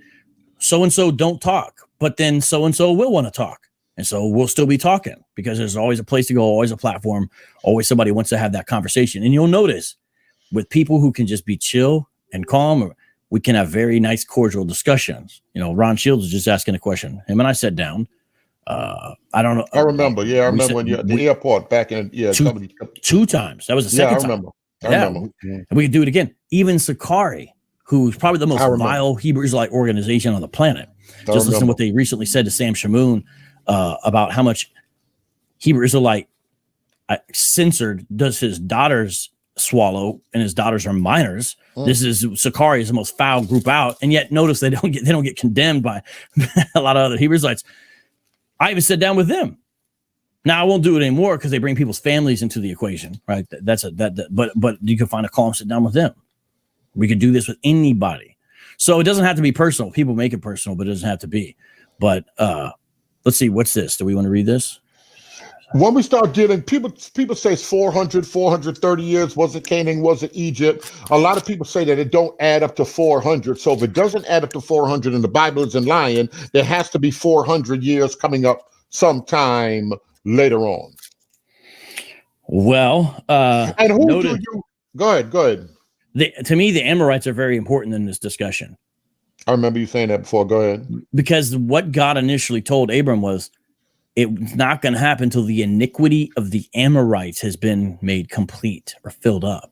so-and-so don't talk. But then so-and-so will want to talk. And so we'll still be talking because there's always a place to go, always a platform, always somebody wants to have that conversation. And you'll notice with people who can just be chill and calm, we can have very nice, cordial discussions. Ron Shields was just asking a question. Him and I sat down. I don't know. I remember. Yeah, I remember when you're at the airport back in two times. That was the second time. I remember. And we could do it again. Even Sakari, who's probably the most vile Hebrew Israelite organization on the planet. Just listen to what they recently said to Sam Shamoon about how much Hebrew Israelite censored does his daughters swallow, and his daughters are minors. This is Sakari is the most foul group out, and yet notice they don't get condemned by a lot of other Hebrew Israelites. I even sat down with them. Now I won't do it anymore because they bring people's families into the equation, right? But you can find a call and sit down with them. We could do this with anybody. So it doesn't have to be personal. People make it personal, but it doesn't have to be. But let's see, what's this? Do we want to read this? When we start dealing, people say it's 430 years. Was it Canaan? Was it Egypt? A lot of people say that it don't add up to 400. So if it doesn't add up to 400 and the Bible isn't lying, there has to be 400 years coming up sometime later on. Well, and who do you? Go ahead. To me, the Amorites are very important in this discussion. I remember you saying that before. Go ahead. Because what God initially told Abram was, it's not going to happen until the iniquity of the Amorites has been made complete or filled up.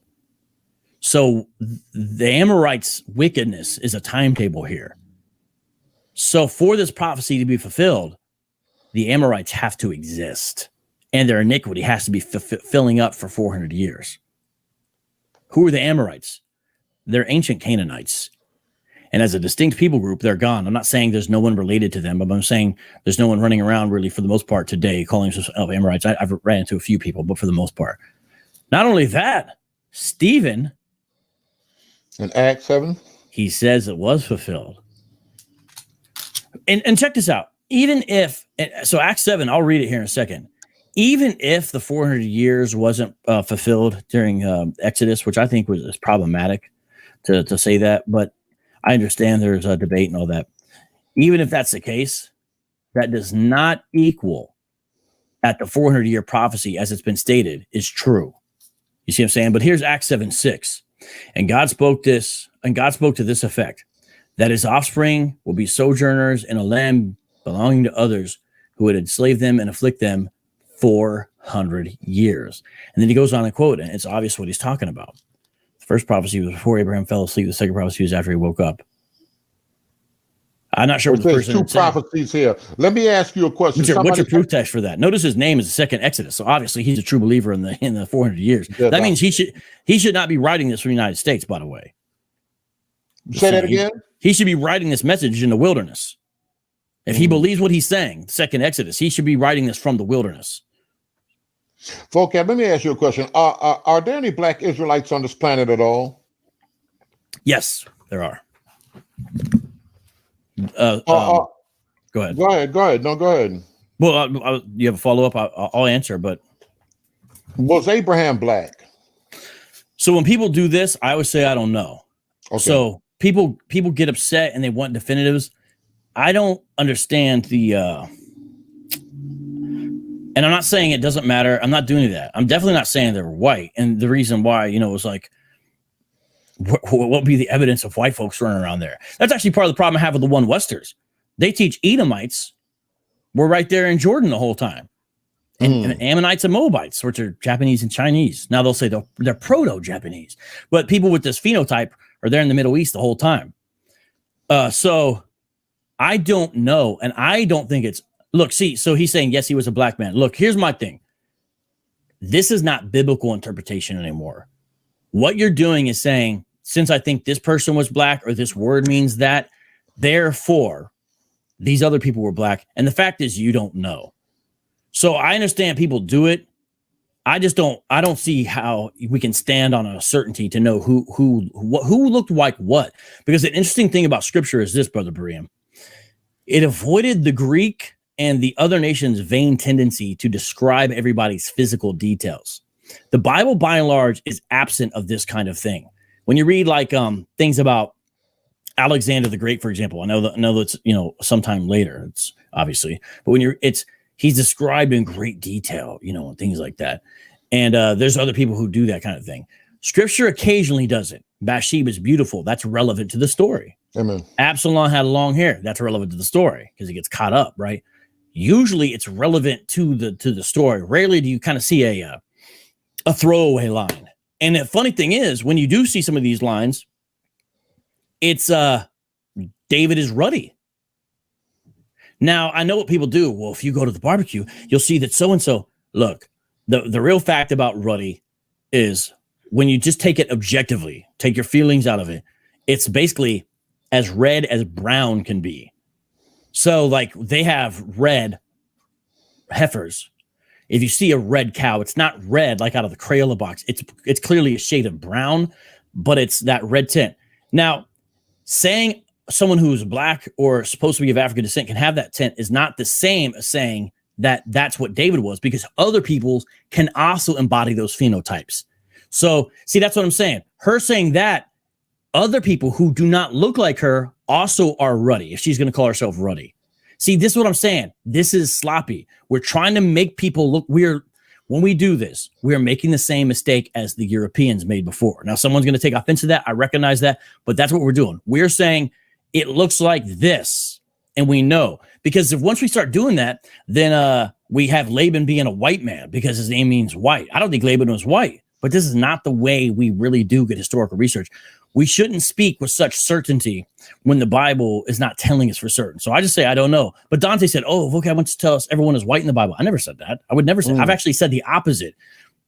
So the Amorites' wickedness is a timetable here. So for this prophecy to be fulfilled, the Amorites have to exist, and their iniquity has to be filling up for 400 years. Who are the Amorites? They're ancient Canaanites. And as a distinct people group, they're gone. I'm not saying there's no one related to them, but I'm saying there's no one running around really for the most part today calling themselves Amorites. I've ran into a few people, but for the most part. Not only that, Stephen. In Acts 7? He says it was fulfilled. And check this out. Even if, so Acts 7, I'll read it here in a second. Even if the 400 years wasn't fulfilled during Exodus, which I think is problematic to say that, but I understand there's a debate and all that. Even if that's the case, that does not equal that the 400-year prophecy, as it's been stated, is true. You see what I'm saying? But here's Acts 7:6. And God spoke to this effect, that his offspring will be sojourners in a land belonging to others who would enslave them and afflict them 400 years. And then he goes on and quote, and it's obvious what he's talking about. First prophecy was before Abraham fell asleep. The second prophecy was after he woke up. I'm not sure what the person. There's two prophecies here. Let me ask you a question. What's your proof text for that? Notice his name is the second Exodus, so obviously he's a true believer in the 400 years. Yeah, that means he should not be writing this from the United States. By the way, say that again. He should be writing this message in the wilderness. If he believes what he's saying, second Exodus, he should be writing this from the wilderness. Vocab, let me ask you a question. Are there any black Israelites on this planet at all? Yes, there are. Go ahead. Go ahead. No, go ahead. Well, you have a follow-up? I'll answer, but... Was Abraham black? So when people do this, I always say I don't know. Okay. So people get upset and they want definitives. I don't understand the... And I'm not saying it doesn't matter. I'm not doing that. I'm definitely not saying they're white. And the reason why, was like, what would be the evidence of white folks running around there? That's actually part of the problem I have with the One Westers. They teach Edomites were right there in Jordan the whole time. and Ammonites and Moabites, which are Japanese and Chinese. Now they'll say they're proto-Japanese, but people with this phenotype are there in the Middle East the whole time. So I don't know, and I don't think it's look. See, so he's saying yes, he was a black man. Look, here's my thing. This is not biblical interpretation anymore. What you're doing is saying, since I think this person was black or this word means that, therefore these other people were black. And the fact is, you don't know. So I understand people do it. I don't see how we can stand on a certainty to know who looked like what. Because the interesting thing about scripture is this, Brother Berean. It avoided the Greek and the other nations' vain tendency to describe everybody's physical details. The Bible, by and large, is absent of this kind of thing. When you read like things about Alexander the Great, for example, I know that's sometime later, it's obviously, but when he's described in great detail, and things like that. And there's other people who do that kind of thing. Scripture occasionally does it. Bathsheba is beautiful. That's relevant to the story. Amen. Absalom had long hair. That's relevant to the story because he gets caught up, right? Usually it's relevant to the story. Rarely do you kind of see a throwaway line. And the funny thing is, when you do see some of these lines, it's David is ruddy. Now, I know what people do. Well, if you go to the barbecue, you'll see that so-and-so. Look, the real fact about ruddy is when you just take it objectively, take your feelings out of it, it's basically as red as brown can be. So, like, they have red heifers. If you see a red cow, it's not red like out of the Crayola box. It's clearly a shade of brown, but it's that red tint. Now, saying someone who's black or supposed to be of African descent can have that tint is not the same as saying that that's what David was, because other people can also embody those phenotypes. So, see, that's what I'm saying. Her saying that, other people who do not look like her also are ruddy, if she's going to call herself ruddy. See, this is what I'm saying. This is sloppy. We're trying to make people look weird. When we do this, we're making the same mistake as the Europeans made before. Now, someone's going to take offense to that. I recognize that, but that's what we're doing. We're saying it looks like this, and we know. Because if once we start doing that, then we have Laban being a white man because his name means white. I don't think Laban was white, but this is not the way we really do good historical research. We shouldn't speak with such certainty when the Bible is not telling us for certain. So I just say, I don't know. But Dante said, okay, I want you to tell us everyone is white in the Bible. I never said that. I would never say. I've actually said the opposite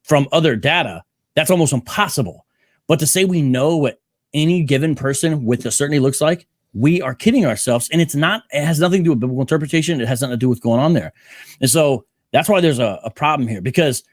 from other data. That's almost impossible. But to say we know what any given person with a certainty looks like, we are kidding ourselves. And it has nothing to do with biblical interpretation. It has nothing to do with what's going on there. And so that's why there's a problem here, because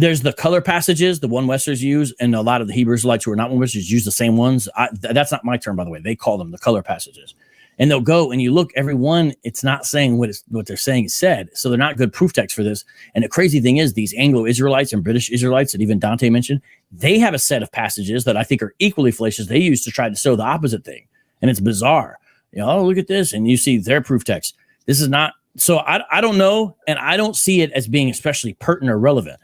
there's the color passages, the one Westers use, and a lot of the Hebrew Israelites who are not one Westers use the same ones. That's not my term, by the way. They call them the color passages. And they'll go and you look, every one, it's not saying what they're saying is said. So they're not good proof texts for this. And the crazy thing is, these Anglo-Israelites and British Israelites that even Dante mentioned, they have a set of passages that I think are equally fallacious. They use to try to show the opposite thing. And it's bizarre. Look at this. And you see their proof text. This is not. So I don't know. And I don't see it as being especially pertinent or relevant.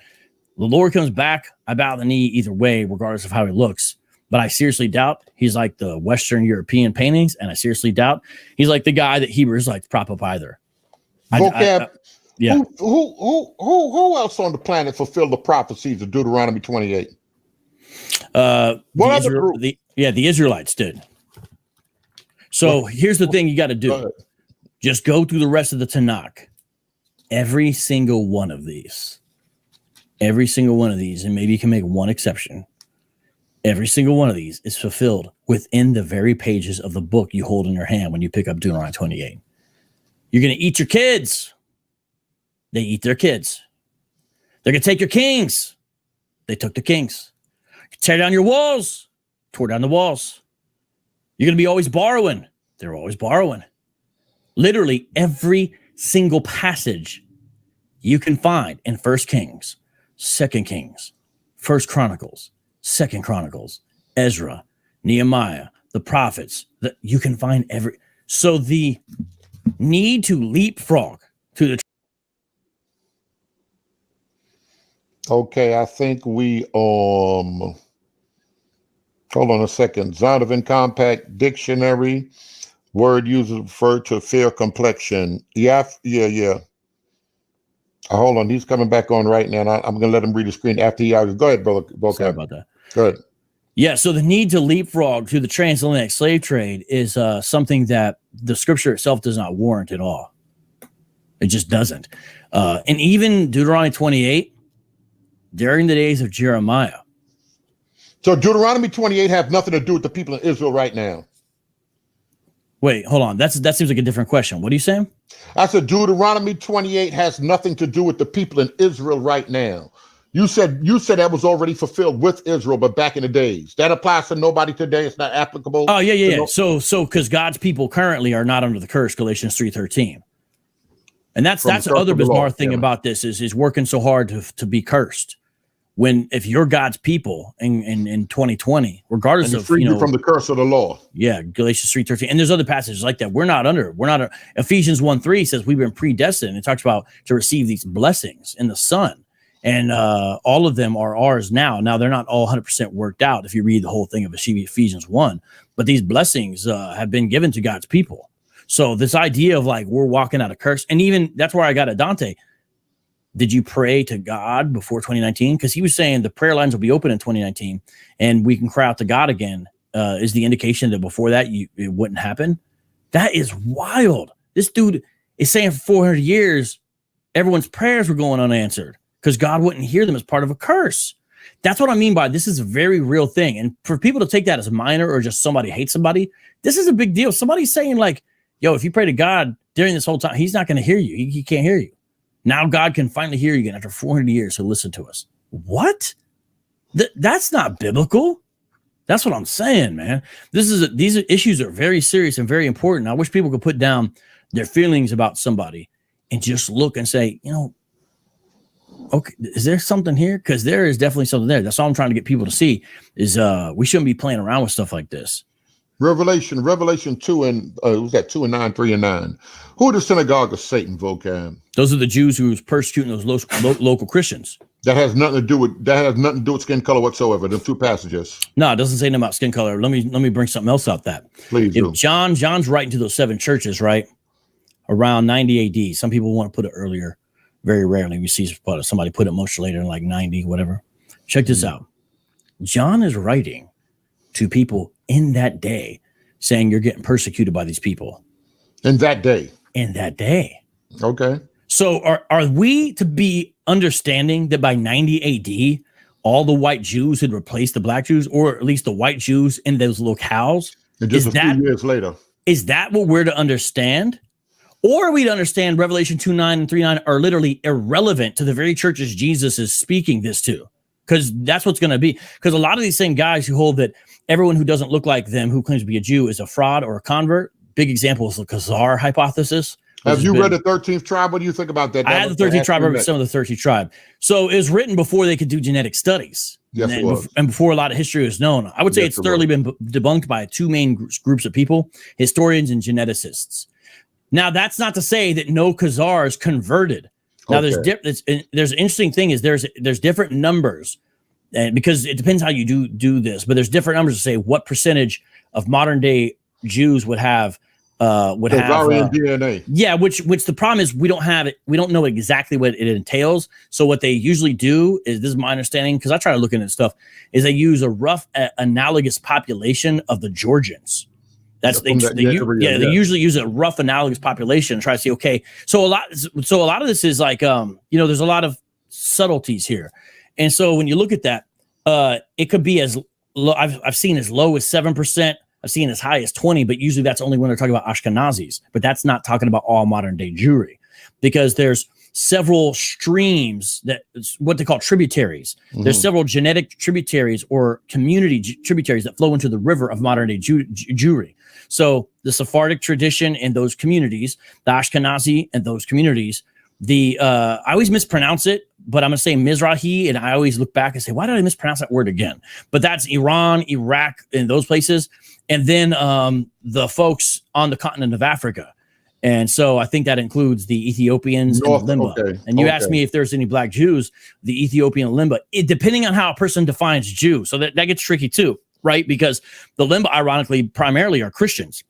The Lord comes back, I bow the knee either way, regardless of how he looks. But I seriously doubt he's like the Western European paintings, and I seriously doubt he's like the guy that Hebrews like to prop up either. Vocab. Yeah. Who else on the planet fulfilled the prophecies of Deuteronomy 28? What other group? The Israelites did. So here's the thing you got to do. Just go through the rest of the Tanakh. Every single one of these, and maybe you can make one exception. Every single one of these is fulfilled within the very pages of the book you hold in your hand when you pick up Deuteronomy 28. You're going to eat your kids. They eat their kids. They're going to take your kings. They took the kings. Tear down your walls. Tore down the walls. You're going to be always borrowing. They're always borrowing. Literally every single passage you can find in 1 Kings, 2 Kings, 1 Chronicles, 2 Chronicles, Ezra, Nehemiah, the prophets, that you can find every. So the need to leapfrog to the. Okay, I think we hold on a second. Zondervan Compact Dictionary, word users refer to fair complexion. Yeah. Hold on, he's coming back on right now. And I'm going to let him read the screen after he argues. Go ahead, brother. Sorry about that. Go ahead. Yeah, so the need to leapfrog to the transatlantic slave trade is something that the scripture itself does not warrant at all. It just doesn't. And even Deuteronomy 28, during the days of Jeremiah. So Deuteronomy 28 have nothing to do with the people in Israel right now. Wait, hold on. That seems like a different question. What are you saying? I said Deuteronomy 28 has nothing to do with the people in Israel right now. You said that was already fulfilled with Israel, but back in the days. That applies to nobody today. It's not applicable. Oh, yeah. So because God's people currently are not under the curse, Galatians 3:13. And that's the other bizarre thing about this is working so hard to be cursed. When if you're God's people in 2020, regardless of free you from the curse of the law. Yeah, Galatians 3:13. And there's other passages like that. We're not Ephesians 1:3 says we've been predestined. It talks about to receive these blessings in the Son. And all of them are ours now. Now, they're not all 100% worked out if you read the whole thing of Ephesians 1. But these blessings have been given to God's people. So this idea of like we're walking out of curse, and even that's where I got at Dante. Did you pray to God before 2019? Because he was saying the prayer lines will be open in 2019 and we can cry out to God again. Is the indication that before that it wouldn't happen? That is wild. This dude is saying for 400 years, everyone's prayers were going unanswered because God wouldn't hear them as part of a curse. That's what I mean by this is a very real thing. And for people to take that as minor or just somebody hates somebody, this is a big deal. Somebody's saying like, yo, if you pray to God during this whole time, he's not going to hear you. He can't hear you. Now God can finally hear you again after 400 years. So listen to us. What? That's not biblical. That's what I'm saying, man. These issues are very serious and very important. I wish people could put down their feelings about somebody and just look and say, okay, is there something here? Because there is definitely something there. That's all I'm trying to get people to see is we shouldn't be playing around with stuff like this. Revelation 2 and was that 2 and 9, 3 and 9? Who are the synagogue of Satan, vocab? Those are the Jews who was persecuting those local Christians. That has nothing to do with skin color whatsoever. The two passages. No, it doesn't say anything about skin color. Let me bring something else out that. Please do. John's writing to those 7 churches, right? Around 90 AD. Some people want to put it earlier. Very rarely we see somebody put it much later, like 90, whatever. Check this out. John is writing to people in that day saying you're getting persecuted by these people. In that day. Okay. So are we to be understanding that by 90 AD, all the white Jews had replaced the black Jews, or at least the white Jews in those locales? And just few years later. Is that what we're to understand? Or are we to understand Revelation 2:9 and 3:9 are literally irrelevant to the very churches Jesus is speaking this to? Because that's what's going to be. Because a lot of these same guys who hold that everyone who doesn't look like them who claims to be a Jew is a fraud or a convert. Big example is the Khazar hypothesis. Have you read the 13th tribe? What do you think about that? I had the 13th tribe. I read some of the 13th tribe. So it was written before they could do genetic studies. Yes, it was. And before a lot of history was known. I would say it's thoroughly been debunked by 2 main groups of people, historians and geneticists. Now, that's not to say that no Khazars converted. Now, there's an interesting thing is there's different numbers, and because it depends how you do this, but there's different numbers to say what percentage of modern day Jews would have DNA. Yeah, which the problem is we don't have it. We don't know exactly what it entails. So what they usually do is, this is my understanding, because I try to look into this stuff, is they use a rough analogous population of the Georgians. They usually use a rough analogous population and try to see, okay, so a lot of this is like, there's a lot of subtleties here. And so when you look at that, it could be as low, I've seen as low as 7%. I've seen as high as 20, but usually that's only when they're talking about Ashkenazis, but that's not talking about all modern day Jewry, because there's several streams what they call tributaries. Mm-hmm. There's several genetic tributaries or community tributaries that flow into the river of modern day Jewry. So the Sephardic tradition in those communities, the Ashkenazi and those communities, I always mispronounce it, but I'm going to say Mizrahi, and I always look back and say, why did I mispronounce that word again? But that's Iran, Iraq, and those places. And then the folks on the continent of Africa. And so I think that includes the Ethiopians and the Limba. Okay, and you asked me if there's any black Jews, the Ethiopian Limba, depending on how a person defines Jew. So that gets tricky too, right? Because the Limba, ironically, primarily are Christians.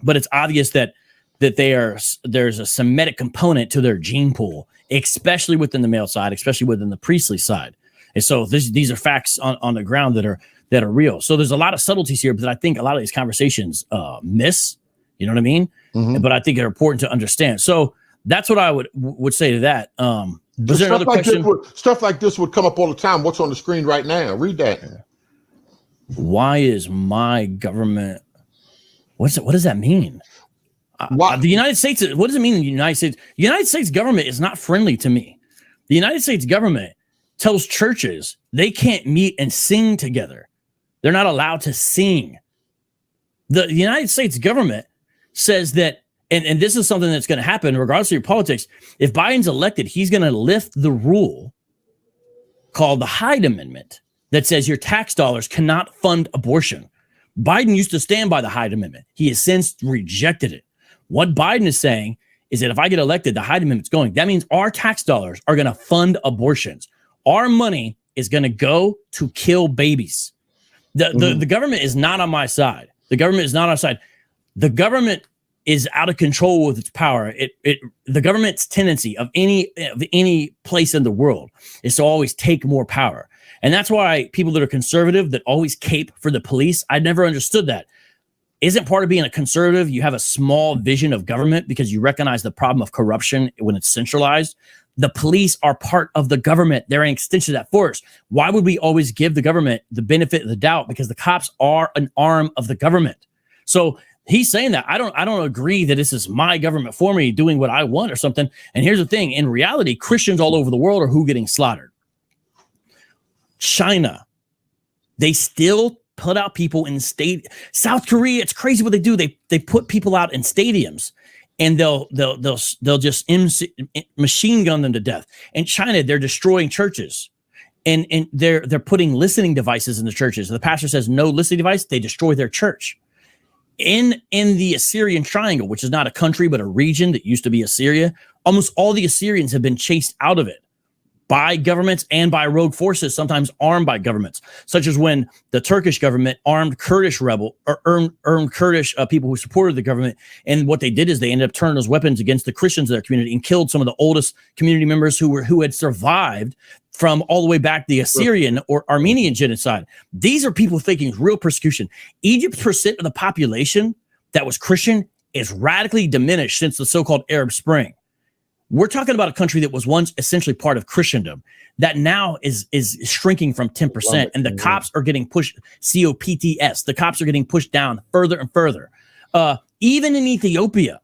But it's obvious that that there's a Semitic component to their gene pool, especially within the male side, especially within the priestly side. And so these are facts on the ground that are real. So there's a lot of subtleties here, but I think a lot of these conversations miss. You know what I mean? Mm-hmm. But I think they're important to understand. So that's what I would say to that. Was there another question? Stuff like this would come up all the time. What's on the screen right now? Read that. Why is my government? What does that mean? The United States. What does it mean in the United States? The United States government is not friendly to me. The United States government tells churches they can't meet and sing together. They're not allowed to sing. The United States government says that, and this is something that's going to happen regardless of your politics. If Biden's elected, he's going to lift the rule called the Hyde Amendment that says your tax dollars cannot fund abortion. Biden used to stand by the Hyde Amendment. He has since rejected it. What Biden is saying is that if I get elected, the Hyde Amendment's going. That means our tax dollars are going to fund abortions. Our money is going to go to kill babies. The government is not on my side. The government is not on our side. The government is out of control with its power. The government's tendency of any place in the world is to always take more power. And that's why people that are conservative that always cape for the police, I never understood that. Isn't part of being a conservative, you have a small vision of government because you recognize the problem of corruption when it's centralized. The police are part of the government. They're an extension of that force. Why would we always give the government the benefit of the doubt? Because the cops are an arm of the government. So he's saying that. I don't agree that this is my government for me doing what I want or something. And here's the thing. In reality, Christians all over the world are who getting slaughtered. China, they still put out people in South Korea, it's crazy what they do. They put people out in stadiums and they'll just machine gun them to death. In China, they're destroying churches and they're putting listening devices in the churches. The pastor says no listening device, they destroy their church. In the Assyrian Triangle, which is not a country but a region that used to be Assyria, almost all the Assyrians have been chased out of it by governments and by rogue forces, sometimes armed by governments, such as when the Turkish government armed Kurdish armed Kurdish people who supported the government. And what they did is they ended up turning those weapons against the Christians of their community and killed some of the oldest community members who had survived from all the way back the Assyrian or Armenian genocide. These are people thinking real persecution. Egypt's percent of the population that was Christian is radically diminished since the so-called Arab Spring. We're talking about a country that was once essentially part of Christendom that now is shrinking from 10%. And the cops are getting pushed, COPTS, the cops are getting pushed down further and further. Even in Ethiopia,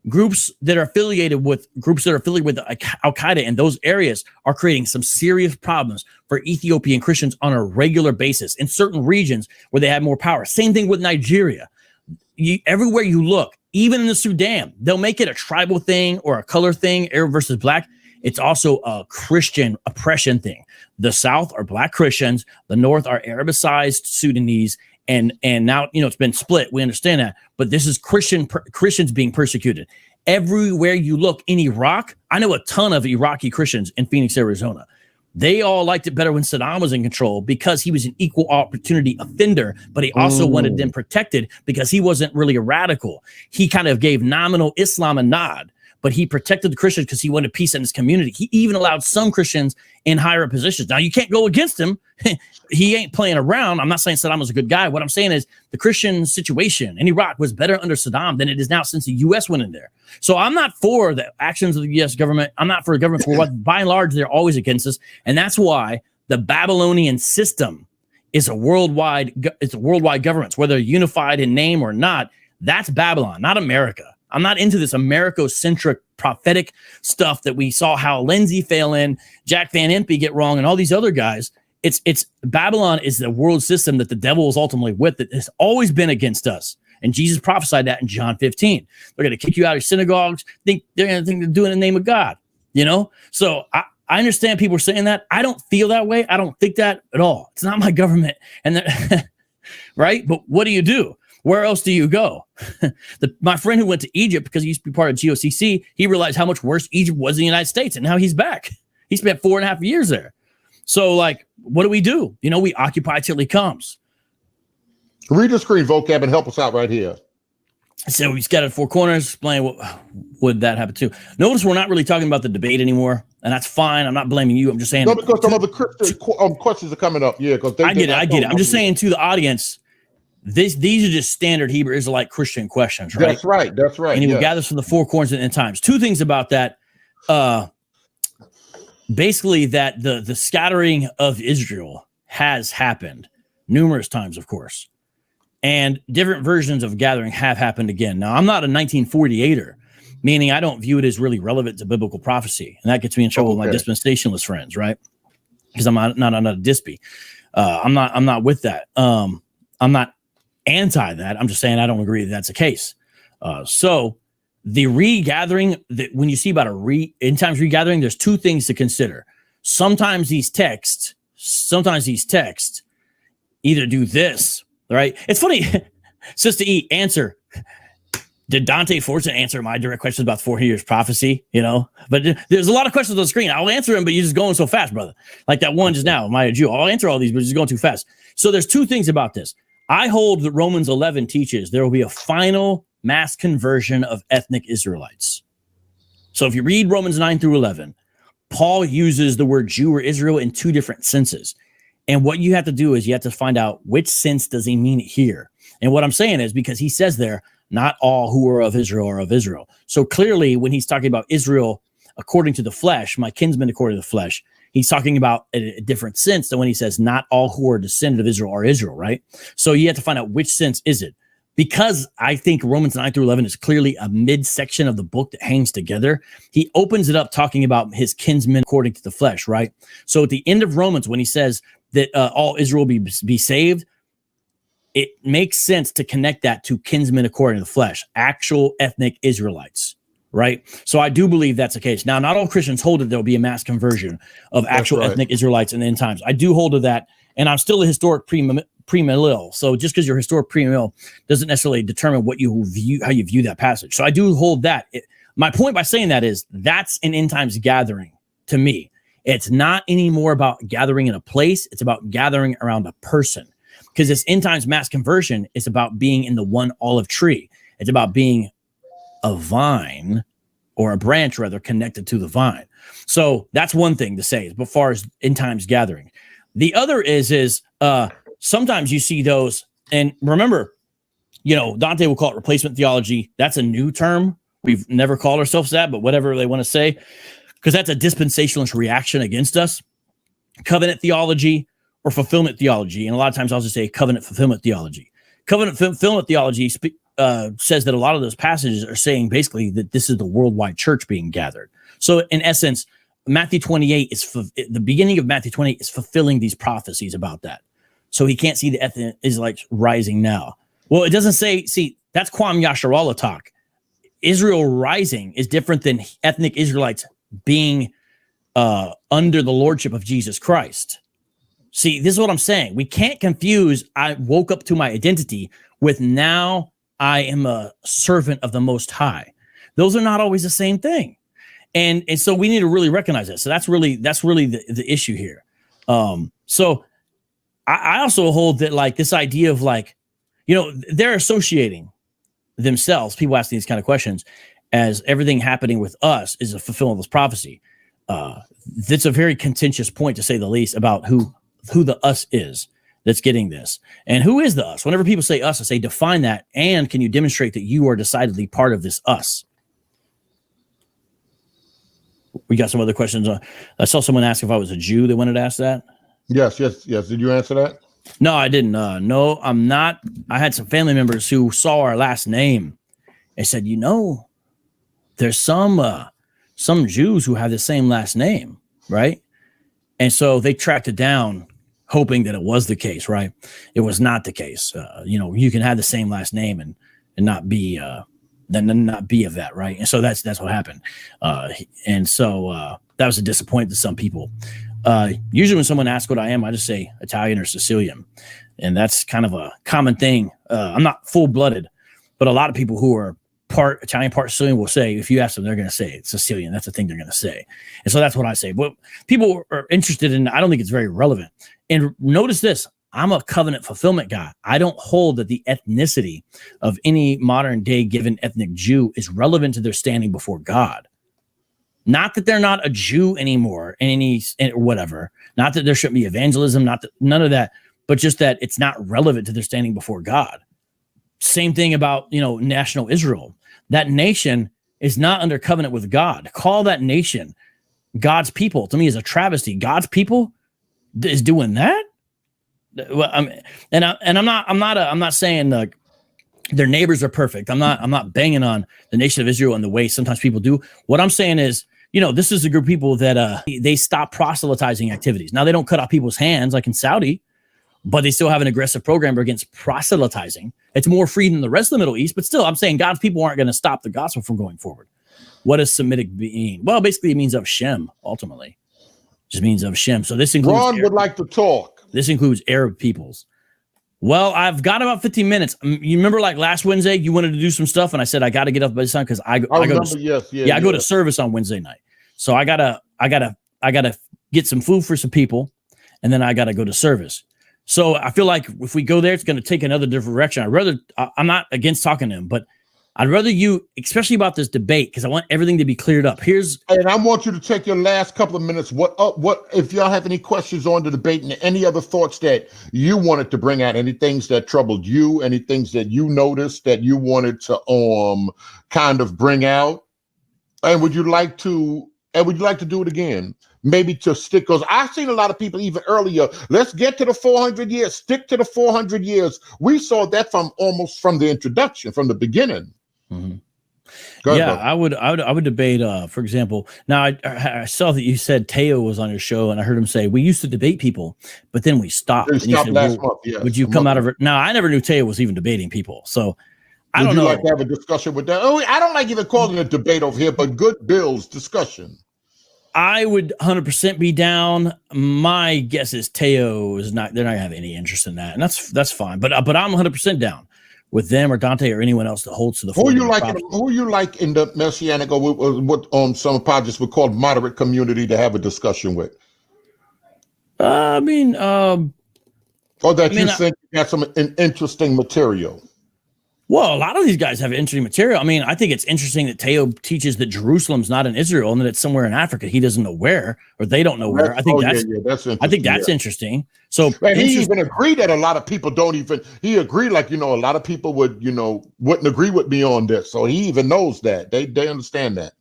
groups that are affiliated with Al-Qaeda in those areas are creating some serious problems for Ethiopian Christians on a regular basis in certain regions where they have more power. Same thing with Nigeria. Everywhere you look, even in the Sudan, they'll make it a tribal thing or a color thing, Arab versus black. It's also a Christian oppression thing. The South are black Christians. The North are Arabicized Sudanese. And now, it's been split. We understand that. But this is Christians being persecuted. Everywhere you look in Iraq, I know a ton of Iraqi Christians in Phoenix, Arizona. They all liked it better when Saddam was in control because he was an equal opportunity offender, but he also wanted them protected because he wasn't really a radical. He kind of gave nominal Islam a nod, but he protected the Christians because he wanted peace in his community. He even allowed some Christians in higher positions. Now, you can't go against him. He ain't playing around. I'm not saying Saddam was a good guy. What I'm saying is the Christian situation in Iraq was better under Saddam than it is now since the U.S. went in there. So I'm not for the actions of the U.S. government. I'm not for the government for what, by and large, they're always against us. And that's why the Babylonian system is a worldwide government, whether unified in name or not. That's Babylon, not America. I'm not into this Americo-centric prophetic stuff that we saw how Lindsay fail in, Jack Van Impe get wrong, and all these other guys. It's Babylon is the world system that the devil is ultimately with that has always been against us. And Jesus prophesied that in John 15. They're going to kick you out of your synagogues. They're going to think they're doing it in the name of God. So I understand people are saying that. I don't feel that way. I don't think that at all. It's not my government. And right? But what do? Where else do you go? My friend who went to Egypt because he used to be part of GOCC, he realized how much worse Egypt was in the United States. And now he's back. He spent 4.5 years there. So, what do? We occupy till he comes. Read the screen, vocab, and help us out right here. So we scattered four corners. Explain what would that happen to. Notice we're not really talking about the debate anymore, and that's fine. I'm not blaming you. I'm just saying. No, because some of the Christian questions are coming up. Yeah, because I get it. I'm just saying to the audience, these are just standard Hebrew Israelite Christian questions, right? That's right. And he will gather from the four corners and times. Two things about that. Basically, that the scattering of Israel has happened numerous times, of course. And different versions of gathering have happened again. Now, I'm not a 1948er, meaning I don't view it as really relevant to biblical prophecy. And that gets me in trouble with my dispensationalist friends, right? Because I'm not a dispy. I'm not with that. I'm not anti that. I'm just saying I don't agree that that's the case. So the regathering, that when you see about in times regathering, there's two things to consider. Sometimes these texts either do this. Right. It's funny. Sister E, answer. Did Dante Fortune answer my direct questions about 400 years prophecy? You know, but there's a lot of questions on the screen. I'll answer them, but you're just going so fast, brother. Like that one just now, am I a Jew? I'll answer all these, but it's going too fast. So there's two things about this. I hold that Romans 11 teaches there will be a final mass conversion of ethnic Israelites. So if you read Romans 9 through 11, Paul uses the word Jew or Israel in two different senses. And what you have to do is you have to find out which sense does he mean it here. And what I'm saying is because he says there, not all who are of Israel are of Israel. So clearly when he's talking about Israel according to the flesh, my kinsmen according to the flesh, he's talking about a different sense than when he says not all who are descended of Israel are Israel, right? So you have to find out which sense is it. Because I think Romans 9 through 11 is clearly a midsection of the book that hangs together, he opens it up talking about his kinsmen according to the flesh, right? So at the end of Romans, when he says that all Israel be saved, it makes sense to connect that to kinsmen according to the flesh, actual ethnic Israelites, right? So I do believe that's the case. Now, not all Christians hold that there will be a mass conversion of actual ethnic Israelites in the end times. I do hold to that, and I'm still a historic premillennial. So just because you're historic premillennial doesn't necessarily determine what you view, how you view that passage. So I do hold that. My point by saying that is that's an end times gathering to me. It's not anymore about gathering in a place. It's about gathering around a person. Because this end times mass conversion is about being in the one olive tree. It's about being a vine or a branch rather connected to the vine. So that's one thing to say as far as end times gathering. The other is sometimes you see those, and remember, you know, Dante will call it replacement theology. That's a new term. We've never called ourselves that, but whatever they want to say, because that's a dispensationalist reaction against us. Covenant theology or fulfillment theology. And a lot of times I'll just say covenant fulfillment theology. Covenant fulfillment theology says that a lot of those passages are saying basically that this is the worldwide church being gathered. So in essence, Matthew 28 is the beginning of Matthew 28 is fulfilling these prophecies about that. So he can't see the ethnic Israelites rising now. Well, it doesn't say, see, that's Kwam Yasharallah talk. Israel rising is different than ethnic Israelites being under the lordship of Jesus Christ. See, this is what I'm saying. We can't confuse I woke up to my identity with now I am a servant of the Most High. Those are not always the same thing. And so we need to really recognize that. So that's really the issue here. So I also hold that like this idea of like, you know, they're associating themselves, people asking these kind of questions, as everything happening with us is a fulfillment of this prophecy. That's a very contentious point, to say the least, about who the us is that's getting this. And who is the us? Whenever people say us, I say define that, and can you demonstrate that you are decidedly part of this us? We got some other questions. I saw someone ask if I was a Jew. They wanted to ask that. Yes. Did you answer that? No, I didn't. No, I'm not. I had some family members who saw our last name and said, you know, there's some Jews who have the same last name, right? And so they tracked it down, hoping that it was the case, right? It was not the case. You know, you can have the same last name and not be not be of that, right? And so that's what happened. And so that was a disappointment to some people. Usually when someone asks what I am, I just say Italian or Sicilian. And that's kind of a common thing. I'm not full-blooded, but a lot of people who are part Italian, part Sicilian will say, if you ask them, they're going to say it's Sicilian. That's the thing they're going to say. And so that's what I say. But people are interested in, I don't think it's very relevant. And notice this, I'm a covenant fulfillment guy. I don't hold that the ethnicity of any modern day given ethnic Jew is relevant to their standing before God. Not that they're not a Jew anymore, whatever. Not that there shouldn't be evangelism, none of that, but just that it's not relevant to their standing before God. Same thing about, national Israel. That nation is not under covenant with God. Call that nation God's people, to me, is a travesty. God's people is doing that. Well, I'm not saying their neighbors are perfect. I'm not banging on the nation of Israel in the way sometimes people do. What I'm saying is, this is a group of people that they stop proselytizing activities. Now they don't cut off people's hands like in Saudi, but they still have an aggressive program against proselytizing. It's more free than the rest of the Middle East, but still, I'm saying God's people aren't going to stop the gospel from going forward. What does Semitic mean? Well, basically, it means of Shem. Ultimately, it just means of Shem. So this includes. Ron would like to talk. This includes Arab peoples. Well, I've got about 15 minutes. You remember, like last Wednesday, you wanted to do some stuff, and I said I got to get up by this time because I go to service on Wednesday night. So I gotta get some food for some people, and then I gotta go to service. So I feel like if we go there, it's going to take another different direction. I'm not against talking to him, but I'd rather you, especially about this debate, because I want everything to be cleared up. And I want you to take your last couple of minutes. What if y'all have any questions on the debate and any other thoughts that you wanted to bring out, any things that troubled you, any things that you noticed that you wanted to kind of bring out, and would you like to do it again? Maybe to stick, because I've seen a lot of people even earlier. Let's get to the 400 years. Stick to the 400 years. We saw that from the introduction, from the beginning. Mm-hmm. Yeah, I would debate. For example, now I saw that you said Teo was on your show, and I heard him say we used to debate people, but then we stopped. They stopped last month. Yes, would you come out of it? Now I never knew Teo was even debating people, so I don't know. Would you like to have a discussion with that? Oh, I don't like even calling it a debate over here, but good bills discussion. I would 100% be down. My guess is Teo is not. They're not gonna have any interest in that, and that's fine. But I'm 100% down with them or Dante or anyone else that holds to the. Who you like in the Messianic or what some apologists would call moderate community to have a discussion with? You think you got some interesting material. Well, a lot of these guys have interesting material. I mean, I think it's interesting that Teo teaches that Jerusalem's not in Israel and that it's somewhere in Africa. He doesn't know where, or they don't know where. I think that's interesting. So he even agreed that a lot of people don't even. He agreed, a lot of people wouldn't agree with me on this. So he even knows that they understand that.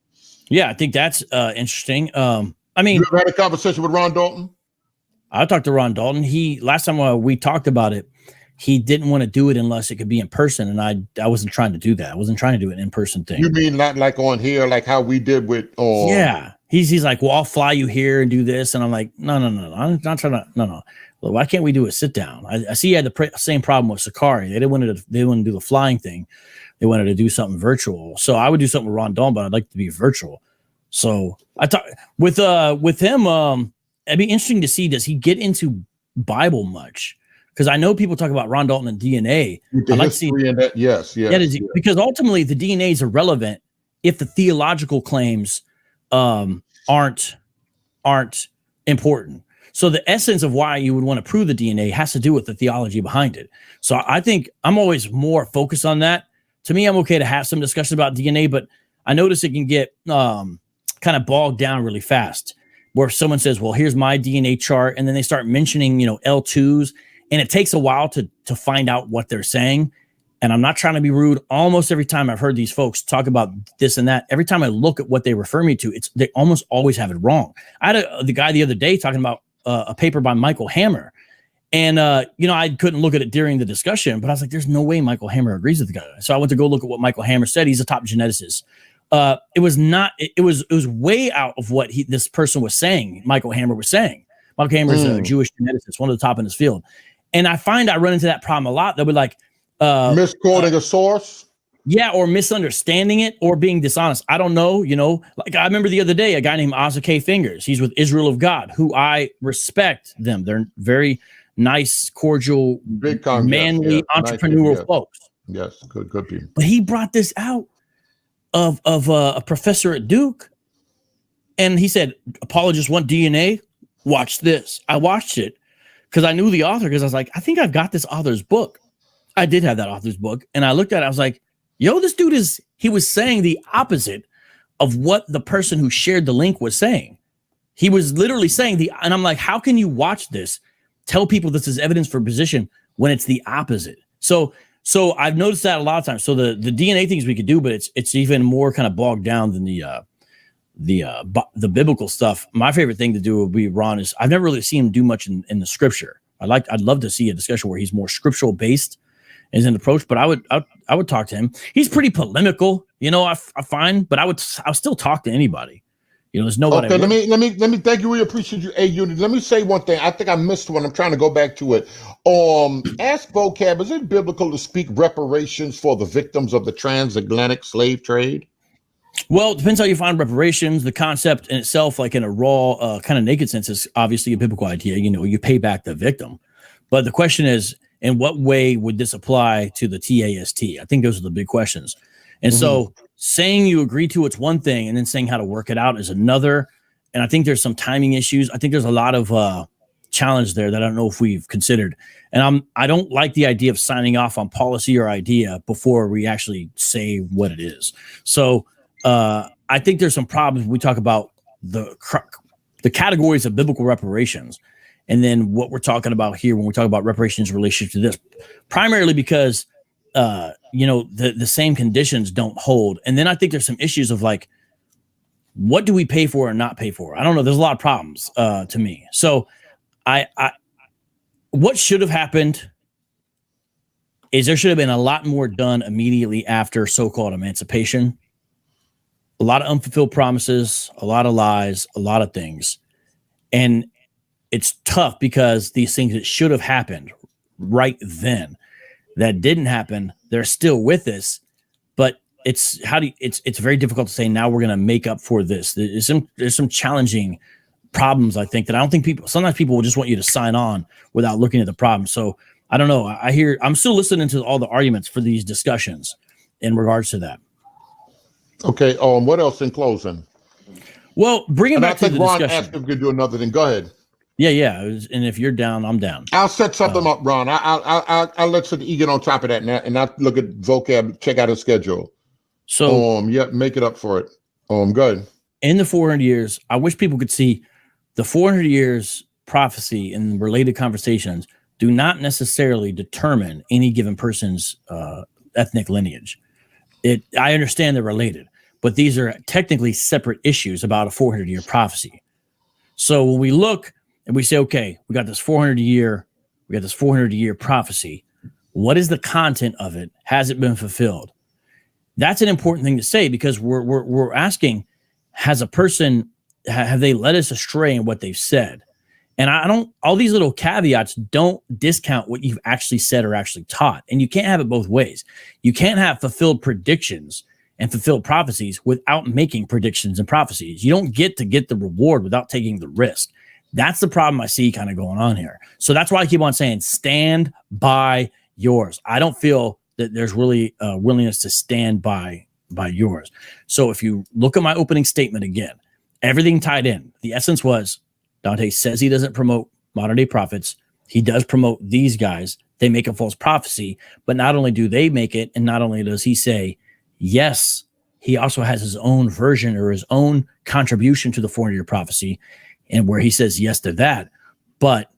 Yeah, I think that's interesting. I mean, you ever had a conversation with Ron Dalton? I talked to Ron Dalton. Last time we talked about it, he didn't want to do it unless it could be in person, and I wasn't trying to do that. I wasn't trying to do an in-person thing. You mean not like on here, like how we did with? Yeah, he's like, well, I'll fly you here and do this, and I'm like, no, I'm not trying to. No. Well, why can't we do a sit down? I see you had the same problem with Sakari. They didn't want to do the flying thing. They wanted to do something virtual. So I would do something with Ron Dalton, but I'd like to be virtual. So I thought with him, it'd be interesting to see, does he get into Bible much? Because I know people talk about Ron Dalton and DNA. I'd like to see that. Yes. Because ultimately the DNA is irrelevant if the theological claims aren't important. So the essence of why you would want to prove the DNA has to do with the theology behind it. So I think I'm always more focused on that. To me, I'm okay to have some discussion about DNA, but I notice it can get kind of bogged down really fast, where someone says, well, here's my DNA chart, and then they start mentioning, L2s. And it takes a while to find out what they're saying. And I'm not trying to be rude. Almost every time I've heard these folks talk about this and that, every time I look at what they refer me to, they almost always have it wrong. I had the guy the other day talking about a paper by Michael Hammer. And, I couldn't look at it during the discussion, but I was like, there's no way Michael Hammer agrees with the guy. So I went to go look at what Michael Hammer said. He's a top geneticist. It was way out of what this person was saying. Michael Hammer was saying. Michael Hammer is a Jewish geneticist, one of the top in his field. And I find I run into that problem a lot. They'll be like, misquoting a source. Yeah, or misunderstanding it or being dishonest. I don't know, Like I remember the other day, a guy named Asa K. Fingers. He's with Israel of God, who I respect them. They're very nice, cordial, manly, entrepreneurial folks. Yes, good people. But he brought this out of a professor at Duke, and he said, apologists want DNA. Watch this. I watched it. because I knew the author, because I was like, I think I've got this author's book. I did have that author's book. And I looked at it, I was like, yo, this dude he was saying the opposite of what the person who shared the link was saying. He was literally saying and I'm like, how can you watch this, tell people this is evidence for position when it's the opposite? So I've noticed that a lot of times. So the DNA things we could do, but it's even more kind of bogged down than the biblical stuff. My favorite thing to do would be Ron is I've never really seen him do much in the scripture. I'd love to see a discussion where he's more scriptural based as an approach, but I would talk to him. He's pretty polemical, I find, but I'll still talk to anybody. There's nobody. Okay, let me thank you. We appreciate you, A-Unit. Let me say one thing. I think I missed one. I'm trying to go back to it. Ask vocab, is it biblical to speak reparations for the victims of the transatlantic slave trade? Well, it depends how you find reparations. The concept in itself, like in a raw, kind of naked sense, is obviously a biblical idea. You pay back the victim. But the question is, in what way would this apply to the TAST? I think those are the big questions. And so saying you agree to it's one thing, and then saying how to work it out is another. And I think there's some timing issues. I think there's a lot of challenge there that I don't know if we've considered. And I don't like the idea of signing off on policy or idea before we actually say what it is. So I think there's some problems when we talk about the categories of biblical reparations, and then what we're talking about here when we talk about reparations in relation to this, primarily because the same conditions don't hold. And then I think there's some issues of like, what do we pay for or not pay for? I don't know. There's a lot of problems to me. So what should have happened is there should have been a lot more done immediately after so-called emancipation. A lot of unfulfilled promises, a lot of lies, a lot of things. And it's tough because these things that should have happened right then that didn't happen, they're still with us. But it's very difficult to say now we're going to make up for this. There's some challenging problems, I think, that I don't think sometimes people will just want you to sign on without looking at the problem. So I don't know. I'm still listening to all the arguments for these discussions in regards to that. Okay. What else in closing? Well, bring it back to the discussion. Ron asked if we could do another thing. Go ahead. Yeah. And if you're down, I'm down. I'll set something up, Ron. I'll let something get on top of that and I'll look at vocab, check out his schedule. So make it up for it. Go ahead. In the 400 years, I wish people could see the 400 years prophecy and related conversations do not necessarily determine any given person's ethnic lineage. I understand they're related, but these are technically separate issues about a 400-year prophecy. So when we look and we say, okay, we got this 400-year prophecy. What is the content of it? Has it been fulfilled? That's an important thing to say because we're asking, have they led us astray in what they've said? And all these little caveats don't discount what you've actually said or actually taught. And you can't have it both ways. You can't have fulfilled predictions and fulfilled prophecies without making predictions and prophecies. You don't get the reward without taking the risk. That's the problem I see kind of going on here. So that's why I keep on saying, stand by yours. I don't feel that there's really a willingness to stand by yours. So if you look at my opening statement again, everything tied in. The essence was Dante says he doesn't promote modern day prophets. He does promote these guys. They make a false prophecy, but not only do they make it, and not only does he say, yes, he also has his own version or his own contribution to the 400-year prophecy, and where he says yes to that, but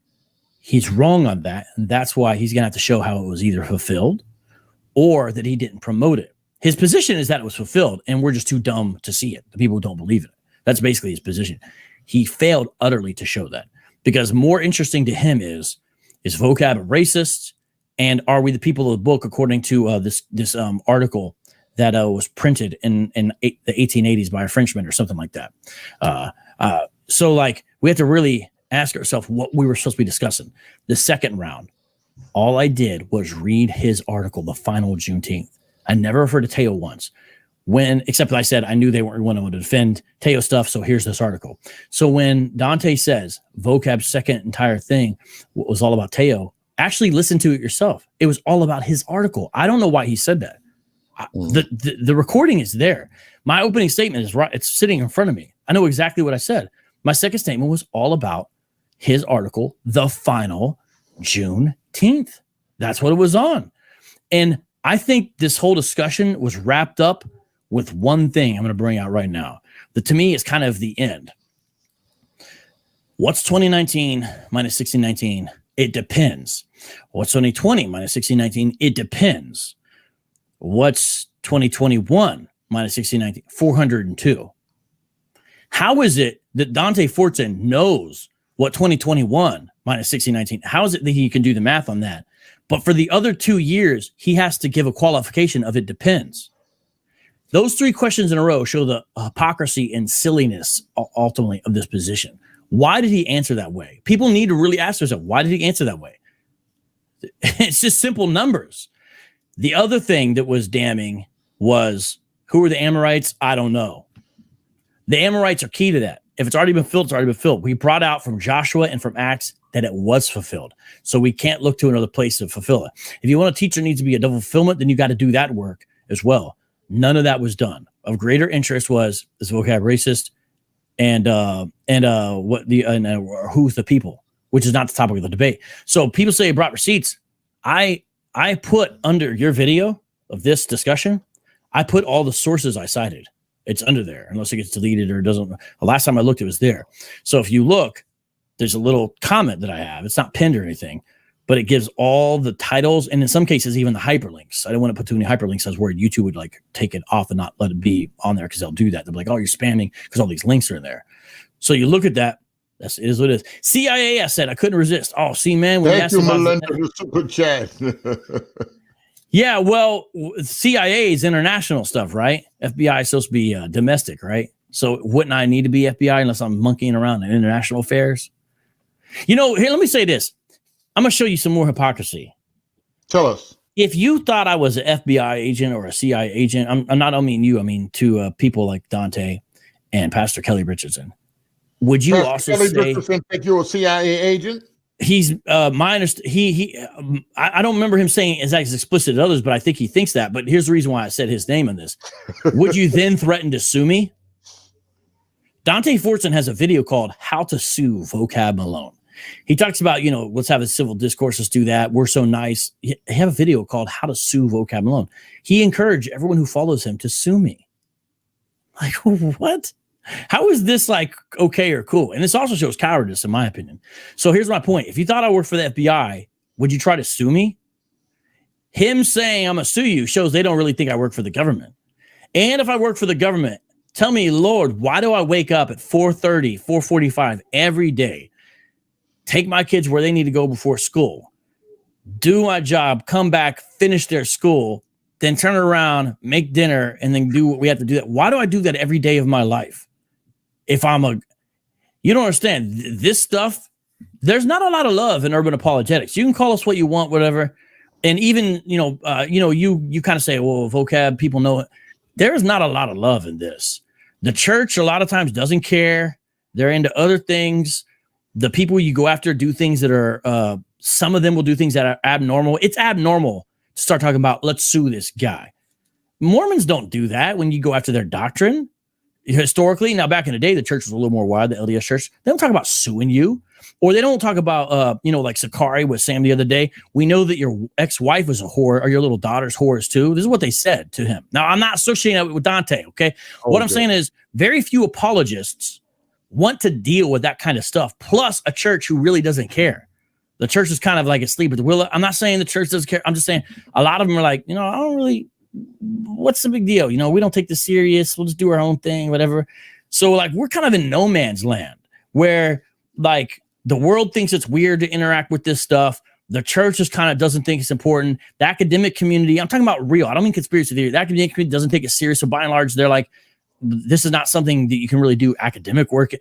he's wrong on that. And that's why he's going to have to show how it was either fulfilled or that he didn't promote it. His position is that it was fulfilled, and we're just too dumb to see it. The people who don't believe in it. That's basically his position. He failed utterly to show that, because more interesting to him is vocab a racist, and are we the people of the book according to this article that was printed in the 1880s by a Frenchman or something like that. So like we have to really ask ourselves what we were supposed to be discussing. The second round, all I did was read his article, The Final Juneteenth. I never referred to Teo once. Except that I said I knew they weren't going to defend Teo stuff, so here's this article. So when Dante says vocab's second entire thing was all about Teo, actually listen to it yourself. It was all about his article. I don't know why he said that. The recording is there. My opening statement is right. It's sitting in front of me. I know exactly what I said. My second statement was all about his article, The Final Juneteenth. That's what it was on. And I think this whole discussion was wrapped up with one thing I'm going to bring out right now that to me is kind of the end. What's 2019 minus 1619? It depends. What's 2020 minus 1619? It depends. What's 2021 minus 1619? 402. How is it that Dante Fortson knows what 2021 minus 1619? How is it that he can do the math on that? But for the other 2 years, he has to give a qualification of it depends. Those 3 questions in a row show the hypocrisy and silliness ultimately of this position. Why did he answer that way? People need to really ask themselves, why did he answer that way? It's just simple numbers. The other thing that was damning was, who are the Amorites? I don't know. The Amorites are key to that. If it's already been filled, it's already been filled. We brought out from Joshua and from Acts that it was fulfilled. So we can't look to another place to fulfill it. If you want a teacher needs to be a double fulfillment, then you got to do that work as well. None of that was done. Of greater interest was this vocab racist and who's the people, which is not the topic of the debate. So people say brought receipts. I put under your video of this discussion, I put all the sources I cited. It's under there, unless it gets deleted or it doesn't. The last time I looked, it was there. So if you look, there's a little comment that I have. It's not pinned or anything, but it gives all the titles and in some cases even the hyperlinks. I don't want to put too many hyperlinks. I was worried YouTube would like take it off and not let it be on there because they'll do that. They'll be like, oh, you're spamming because all these links are in there. So you look at that. That is what it is. CIA, I said I couldn't resist. Oh, see, man. Thank you, Melinda, for the super chat. Yeah, well, CIA is international stuff, right? FBI is supposed to be domestic, right? So wouldn't I need to be FBI unless I'm monkeying around in international affairs? You know, here, let me say this. I'm going to show you some more hypocrisy. Tell us. If you thought I was an FBI agent or a CIA agent, I don't mean you, I mean to people like Dante and Pastor Kelly Richardson. Would you Pastor also Kelly say Richardson think you're a CIA agent? He's I don't remember him saying as explicit as others, but I think he thinks that. But here's the reason why I said his name on this. Would you then threaten to sue me? Dante Fortson has a video called How to Sue Vocab Malone. He talks about, let's have a civil discourse. Let's do that. We're so nice. He have a video called How to Sue Vocab Malone. He encouraged everyone who follows him to sue me. Like, what? How is this like okay or cool? And this also shows cowardice, in my opinion. So here's my point. If you thought I worked for the FBI, would you try to sue me? Him saying I'm going to sue you shows they don't really think I work for the government. And if I work for the government, tell me, Lord, why do I wake up at 4:30, 4:45 every day, take my kids where they need to go before school, do my job, come back, finish their school, then turn around, make dinner, and then do what we have to do? That. Why do I do that every day of my life? If you don't understand this stuff, there's not a lot of love in urban apologetics. You can call us what you want, whatever. And even, you kind of say, well, vocab, people know it. There's not a lot of love in this. The church a lot of times doesn't care. They're into other things. The people you go after do things that are, some of them will do things that are abnormal. It's abnormal to start talking about, let's sue this guy. Mormons don't do that when you go after their doctrine. Historically, now back in the day, the church was a little more wide, the LDS church. They don't talk about suing you, or they don't talk about, like Sakari with Sam the other day. We know that your ex-wife is a whore, or your little daughter's whores too. This is what they said to him. Now, I'm not associating it with Dante, okay? What I'm saying is very few apologists want to deal with that kind of stuff, plus a church who really doesn't care. The church is kind of like asleep at the wheel. I'm not saying the church doesn't care. I'm just saying a lot of them are like, I don't really, what's the big deal? We don't take this serious. We'll just do our own thing, whatever. So like, we're kind of in no man's land where like the world thinks it's weird to interact with this stuff. The church just kind of doesn't think it's important. The academic community, I'm talking about real. I don't mean conspiracy theory. The academic community doesn't take it serious. So by and large, they're like, this is not something that you can really do academic work.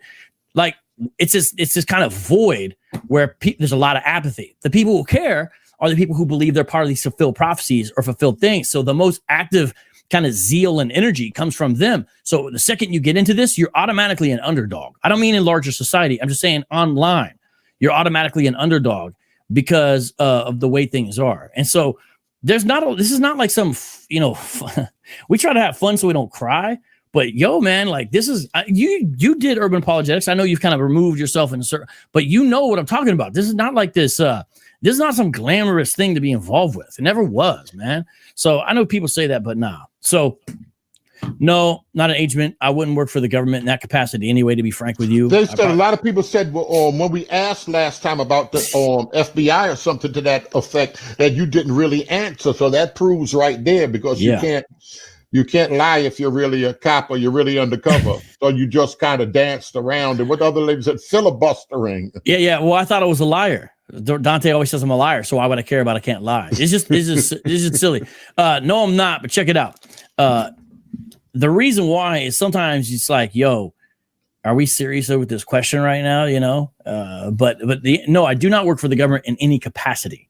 Like it's this kind of void where there's a lot of apathy. The people who care are the people who believe they're part of these fulfilled prophecies or fulfilled things. So the most active kind of zeal and energy comes from them. So the second you get into this, you're automatically an underdog. I don't mean in larger society. I'm just saying online, you're automatically an underdog because of the way things are. And so this is not like some, we try to have fun so we don't cry, But yo, man, like this is you did urban apologetics. I know you've kind of removed yourself in a certain, but you know what I'm talking about. This is not like this. This is not some glamorous thing to be involved with. It never was, man. So I know people say that, but nah. So no, not an agent. I wouldn't work for the government in that capacity anyway, to be frank with you. They said a lot of people said, well, when we asked last time about the FBI or something to that effect, that you didn't really answer. So that proves right there, because you can't lie if you're really a cop or you're really undercover. So you just kind of danced around. And what other lady said, filibustering. Yeah. Well, I thought I was a liar. Dante always says I'm a liar, so why would I care about I can't lie? It's just silly. No, I'm not, but check it out. The reason why is sometimes it's like, yo, are we serious with this question right now? You know, no, I do not work for the government in any capacity.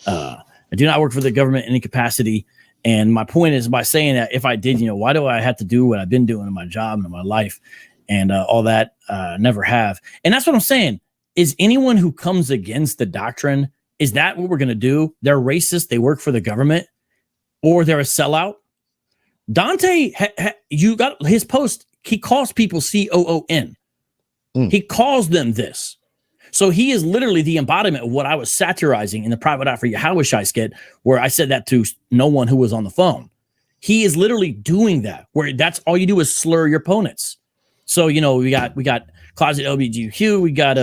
I do not work for the government in any capacity. And my point is, by saying that, if I did, you know, why do I have to do what I've been doing in my job and in my life and all that? Never have. And that's what I'm saying. Is anyone who comes against the doctrine, is that what we're going to do? They're racist. They work for the government, or they're a sellout. Dante, you got his post. He calls people COON. He calls them this. So he is literally the embodiment of what I was satirizing in the Private Eye for Yahushai skit, where I said that to no one who was on the phone. He is literally doing that, where that's all you do is slur your opponents. So, you know, we got closet LGBTQ, we got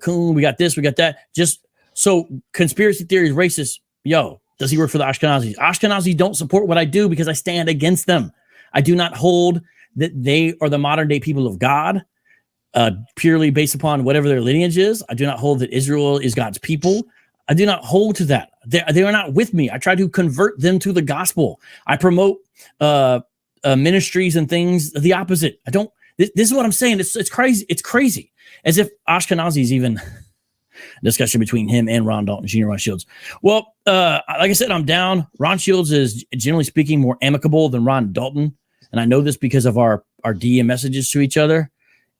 Coon, we got this, we got that. Just so conspiracy theories, racist, yo. Does he work for the Ashkenazis? Ashkenazis don't support what I do because I stand against them. I do not hold that they are the modern day people of God, purely based upon whatever their lineage is. I do not hold that Israel is God's people. I do not hold to that. They are not with me. I try to convert them to the gospel. I promote ministries and things the opposite. I don't. This is what I'm saying. It's crazy. It's crazy. As if Ashkenazis even. Discussion between him and Ron Dalton Jr. Ron Shields. Well, like I said, I'm down. Ron Shields is generally speaking more amicable than Ron Dalton, and I know this because of our DM messages to each other,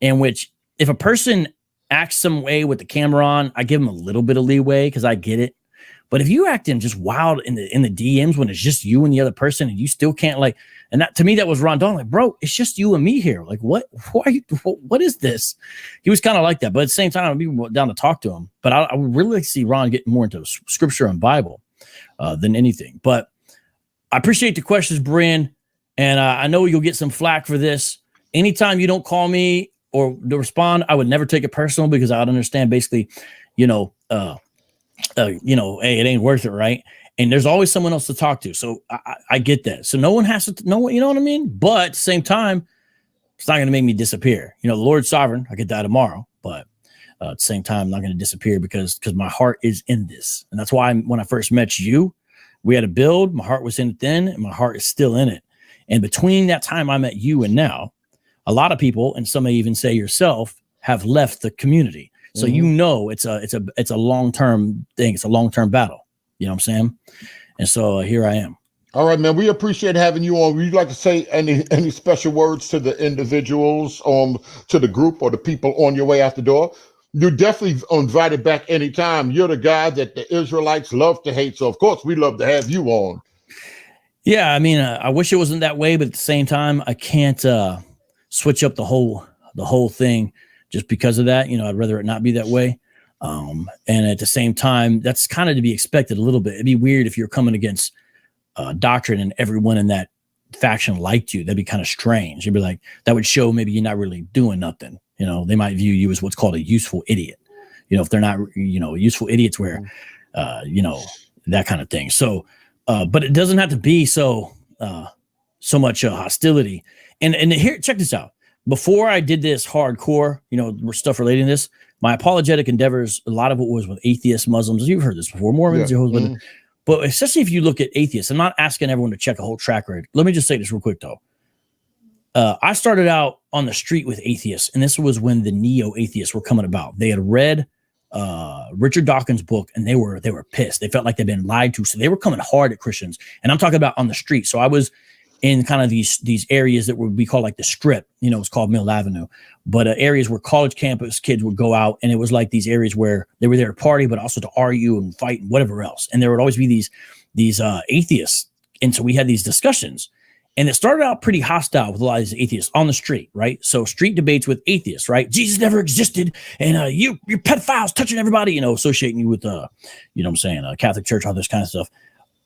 in which if a person acts some way with the camera on, I give them a little bit of leeway because I get it. But if you acting just wild in the DMs when it's just you and the other person, and you still can't and that to me that was Ron Dalton. Like, bro, it's just you and me here. Like, what is this? He was kind of like that, but at the same time, I'd be down to talk to him. But I would really like to see Ron get more into scripture and Bible than anything. But I appreciate the questions, Brian, and I know you'll get some flack for this. Anytime you don't call me or to respond, I would never take it personal because I would understand basically, hey, it ain't worth it, right? And there's always someone else to talk to. So I get that. So no one has to know what, you know what I mean? But at the same time, it's not going to make me disappear. You know, the Lord's sovereign. I could die tomorrow, but at the same time, I'm not going to disappear because my heart is in this. And that's why when I first met you, we had a build. My heart was in it then, and my heart is still in it. And between that time I met you and now, a lot of people, and some may even say yourself, have left the community. So you know it's a long-term thing. It's a long-term battle. You know what I'm saying? And so here I am. All right, man. We appreciate having you on. Would you like to say any special words to the individuals, to the group or the people on your way out the door? You're definitely invited back anytime. You're the guy that the Israelites love to hate. So of course we love to have you on. Yeah, I mean, I wish it wasn't that way, but at the same time, I can't switch up the whole thing just because of that. You know, I'd rather it not be that way. And at the same time, that's kind of to be expected a little bit. It'd be weird if you're coming against doctrine and everyone in that faction liked you. That'd be kind of strange. You'd be like, that would show maybe you're not really doing nothing. You know, they might view you as what's called a useful idiot. You know, if they're not, useful idiots where, that kind of thing. So, but it doesn't have to be so much hostility. And here, check this out. Before I did this hardcore, stuff relating to this, my apologetic endeavors, a lot of it was with atheists, Muslims. You've heard this before, Mormons, Jehovah's, but especially if you look at atheists, I'm not asking everyone to check a whole track record. Let me just say this real quick, though. I started out on the street with atheists, and this was when the neo-atheists were coming about. They had read Richard Dawkins' book, and they were pissed. They felt like they'd been lied to, so they were coming hard at Christians. And I'm talking about on the street. So I was in kind of these areas that would be called like the Strip. It's called Mill Avenue, but areas where college campus kids would go out, and it was like these areas where they were there to party, but also to argue and fight and whatever else. And there would always be these atheists, and so we had these discussions. And it started out pretty hostile with a lot of these atheists on the street, right? So street debates with atheists, right? Jesus never existed, and you're pedophiles touching everybody, associating you with, Catholic Church, all this kind of stuff.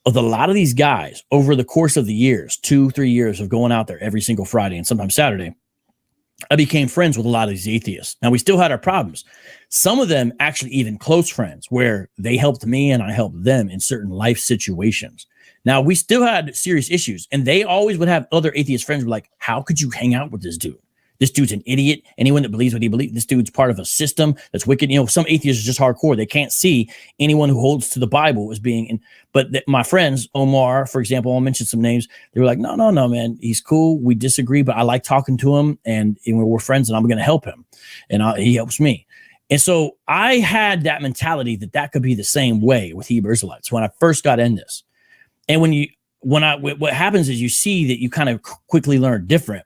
With a lot of these guys, over the course of the years, 2-3 years of going out there every single Friday and sometimes Saturday, I became friends with a lot of these atheists. Now, we still had our problems. Some of them actually even close friends where they helped me and I helped them in certain life situations. Now, we still had serious issues, and they always would have other atheist friends who were like, how could you hang out with this dude? This dude's an idiot. Anyone that believes what he believes, this dude's part of a system that's wicked. Some atheists are just hardcore. They can't see anyone who holds to the Bible as being, my friends, Omar, for example, I'll mention some names. They were like, no, man, he's cool. We disagree, but I like talking to him, and we're friends, and I'm going to help him. And he helps me. And so I had that mentality that could be the same way with Hebrew Israelites when I first got in this. And what happens is you see that you kind of quickly learn different,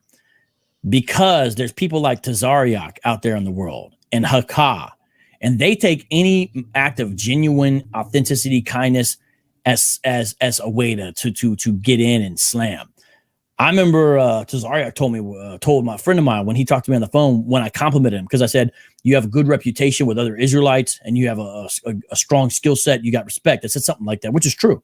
because there's people like Tazariak out there in the world and Hakah, and they take any act of genuine authenticity, kindness as a way to get in and slam. I remember Tazariak told my friend of mine when he talked to me on the phone, when I complimented him, because I said, you have a good reputation with other Israelites and you have a strong skill set, you got respect. I said something like that, which is true.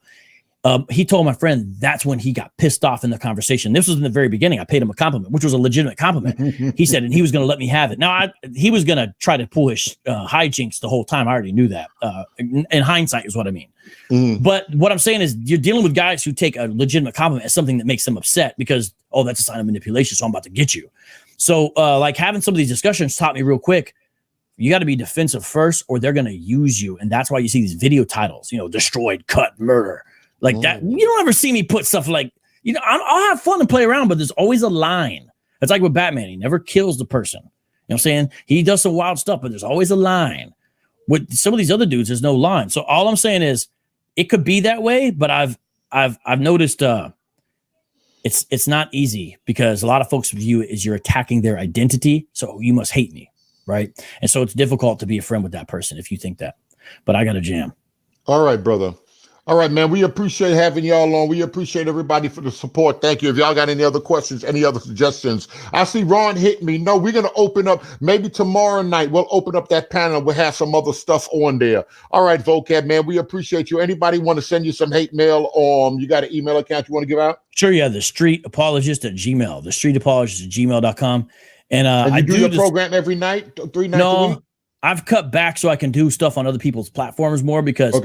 He told my friend that's when he got pissed off in the conversation. This was in the very beginning. I paid him a compliment, which was a legitimate compliment. He said, and he was going to let me have it. Now, he was going to try to pull his hijinks the whole time. I already knew that. In hindsight is what I mean. But what I'm saying is you're dealing with guys who take a legitimate compliment as something that makes them upset because, that's a sign of manipulation, so I'm about to get you. So like having some of these discussions taught me real quick, you got to be defensive first or they're going to use you. And that's why you see these video titles, destroyed, cut, murder. Like that, you don't ever see me put stuff like, I'll have fun and play around, but there's always a line. It's like with Batman. He never kills the person. You know what I'm saying? He does some wild stuff, but there's always a line. With some of these other dudes, there's no line. So all I'm saying is it could be that way, but I've noticed it's not easy because a lot of folks view it as you're attacking their identity. So you must hate me, right? And so it's difficult to be a friend with that person if you think that. But I got a jam. All right, brother. All right, man. We appreciate having y'all on. We appreciate everybody for the support. Thank you. If y'all got any other questions, any other suggestions, I see Ron hit me. No, we're going to open up maybe tomorrow night. We'll open up that panel. We'll have some other stuff on there. All right, Vocab, man. We appreciate you. Anybody want to send you some hate mail? You got an email account you want to give out? Sure. Yeah. The Street Apologist at Gmail. The Street Apologist at gmail.com. And you do your program every night, 3 nights a week? I've cut back so I can do stuff on other people's platforms more because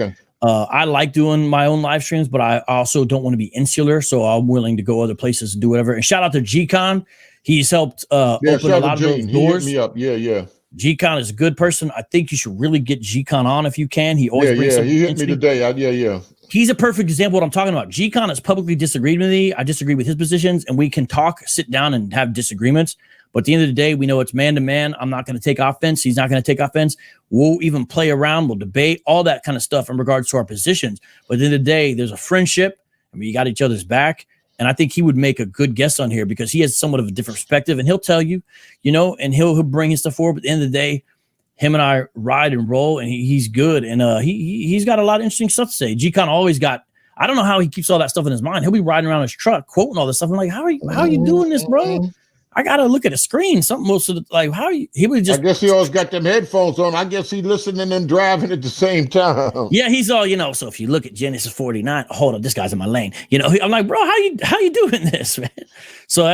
I like doing my own live streams, but I also don't want to be insular. So I'm willing to go other places and do whatever. And shout out to G-Con. He's helped open a lot of those doors. He hit me up. Yeah. G-Con is a good person. I think you should really get G-Con on if you can. He always brings he hit me today. He's a perfect example of what I'm talking about. G-Con has publicly disagreed with me. I disagree with his positions, and we can talk, sit down, and have disagreements. But at the end of the day, we know it's man to man. I'm not going to take offense. He's not going to take offense. We'll even play around. We'll debate, all that kind of stuff in regards to our positions. But at the end of the day, there's a friendship. I mean, you got each other's back. And I think he would make a good guest on here because he has somewhat of a different perspective. And he'll tell you, and he'll bring his stuff forward. But at the end of the day, him and I ride and roll, and he's good. And he's got a lot of interesting stuff to say. G-Con always got, I don't know how he keeps all that stuff in his mind. He'll be riding around his truck, quoting all this stuff. I'm like, how are you doing this, bro? I gotta look at a screen. Something most of the he would just. I guess he always got them headphones on. I guess he listening and driving at the same time. Yeah, he's all So if you look at Genesis 49, hold up, this guy's in my lane. I'm like, bro, how you doing this, man? So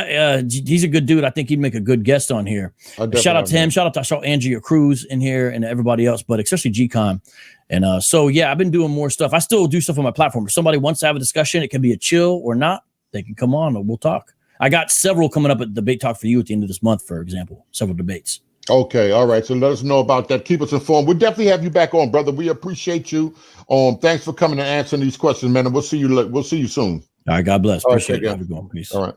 he's a good dude. I think he'd make a good guest on here. Shout out to him. Shout out to I saw Andrea Cruz in here and everybody else, but especially G-Con. And I've been doing more stuff. I still do stuff on my platform. If somebody wants to have a discussion, it can be a chill or not. They can come on and we'll talk. I got several coming up at Debate Talk for You at the end of this month, for example, several debates. Okay. All right. So let us know about that. Keep us informed. We'll definitely have you back on, brother. We appreciate you. Thanks for coming and answering these questions, man. And we'll see you soon. All right. God bless. Appreciate it. Peace. All right.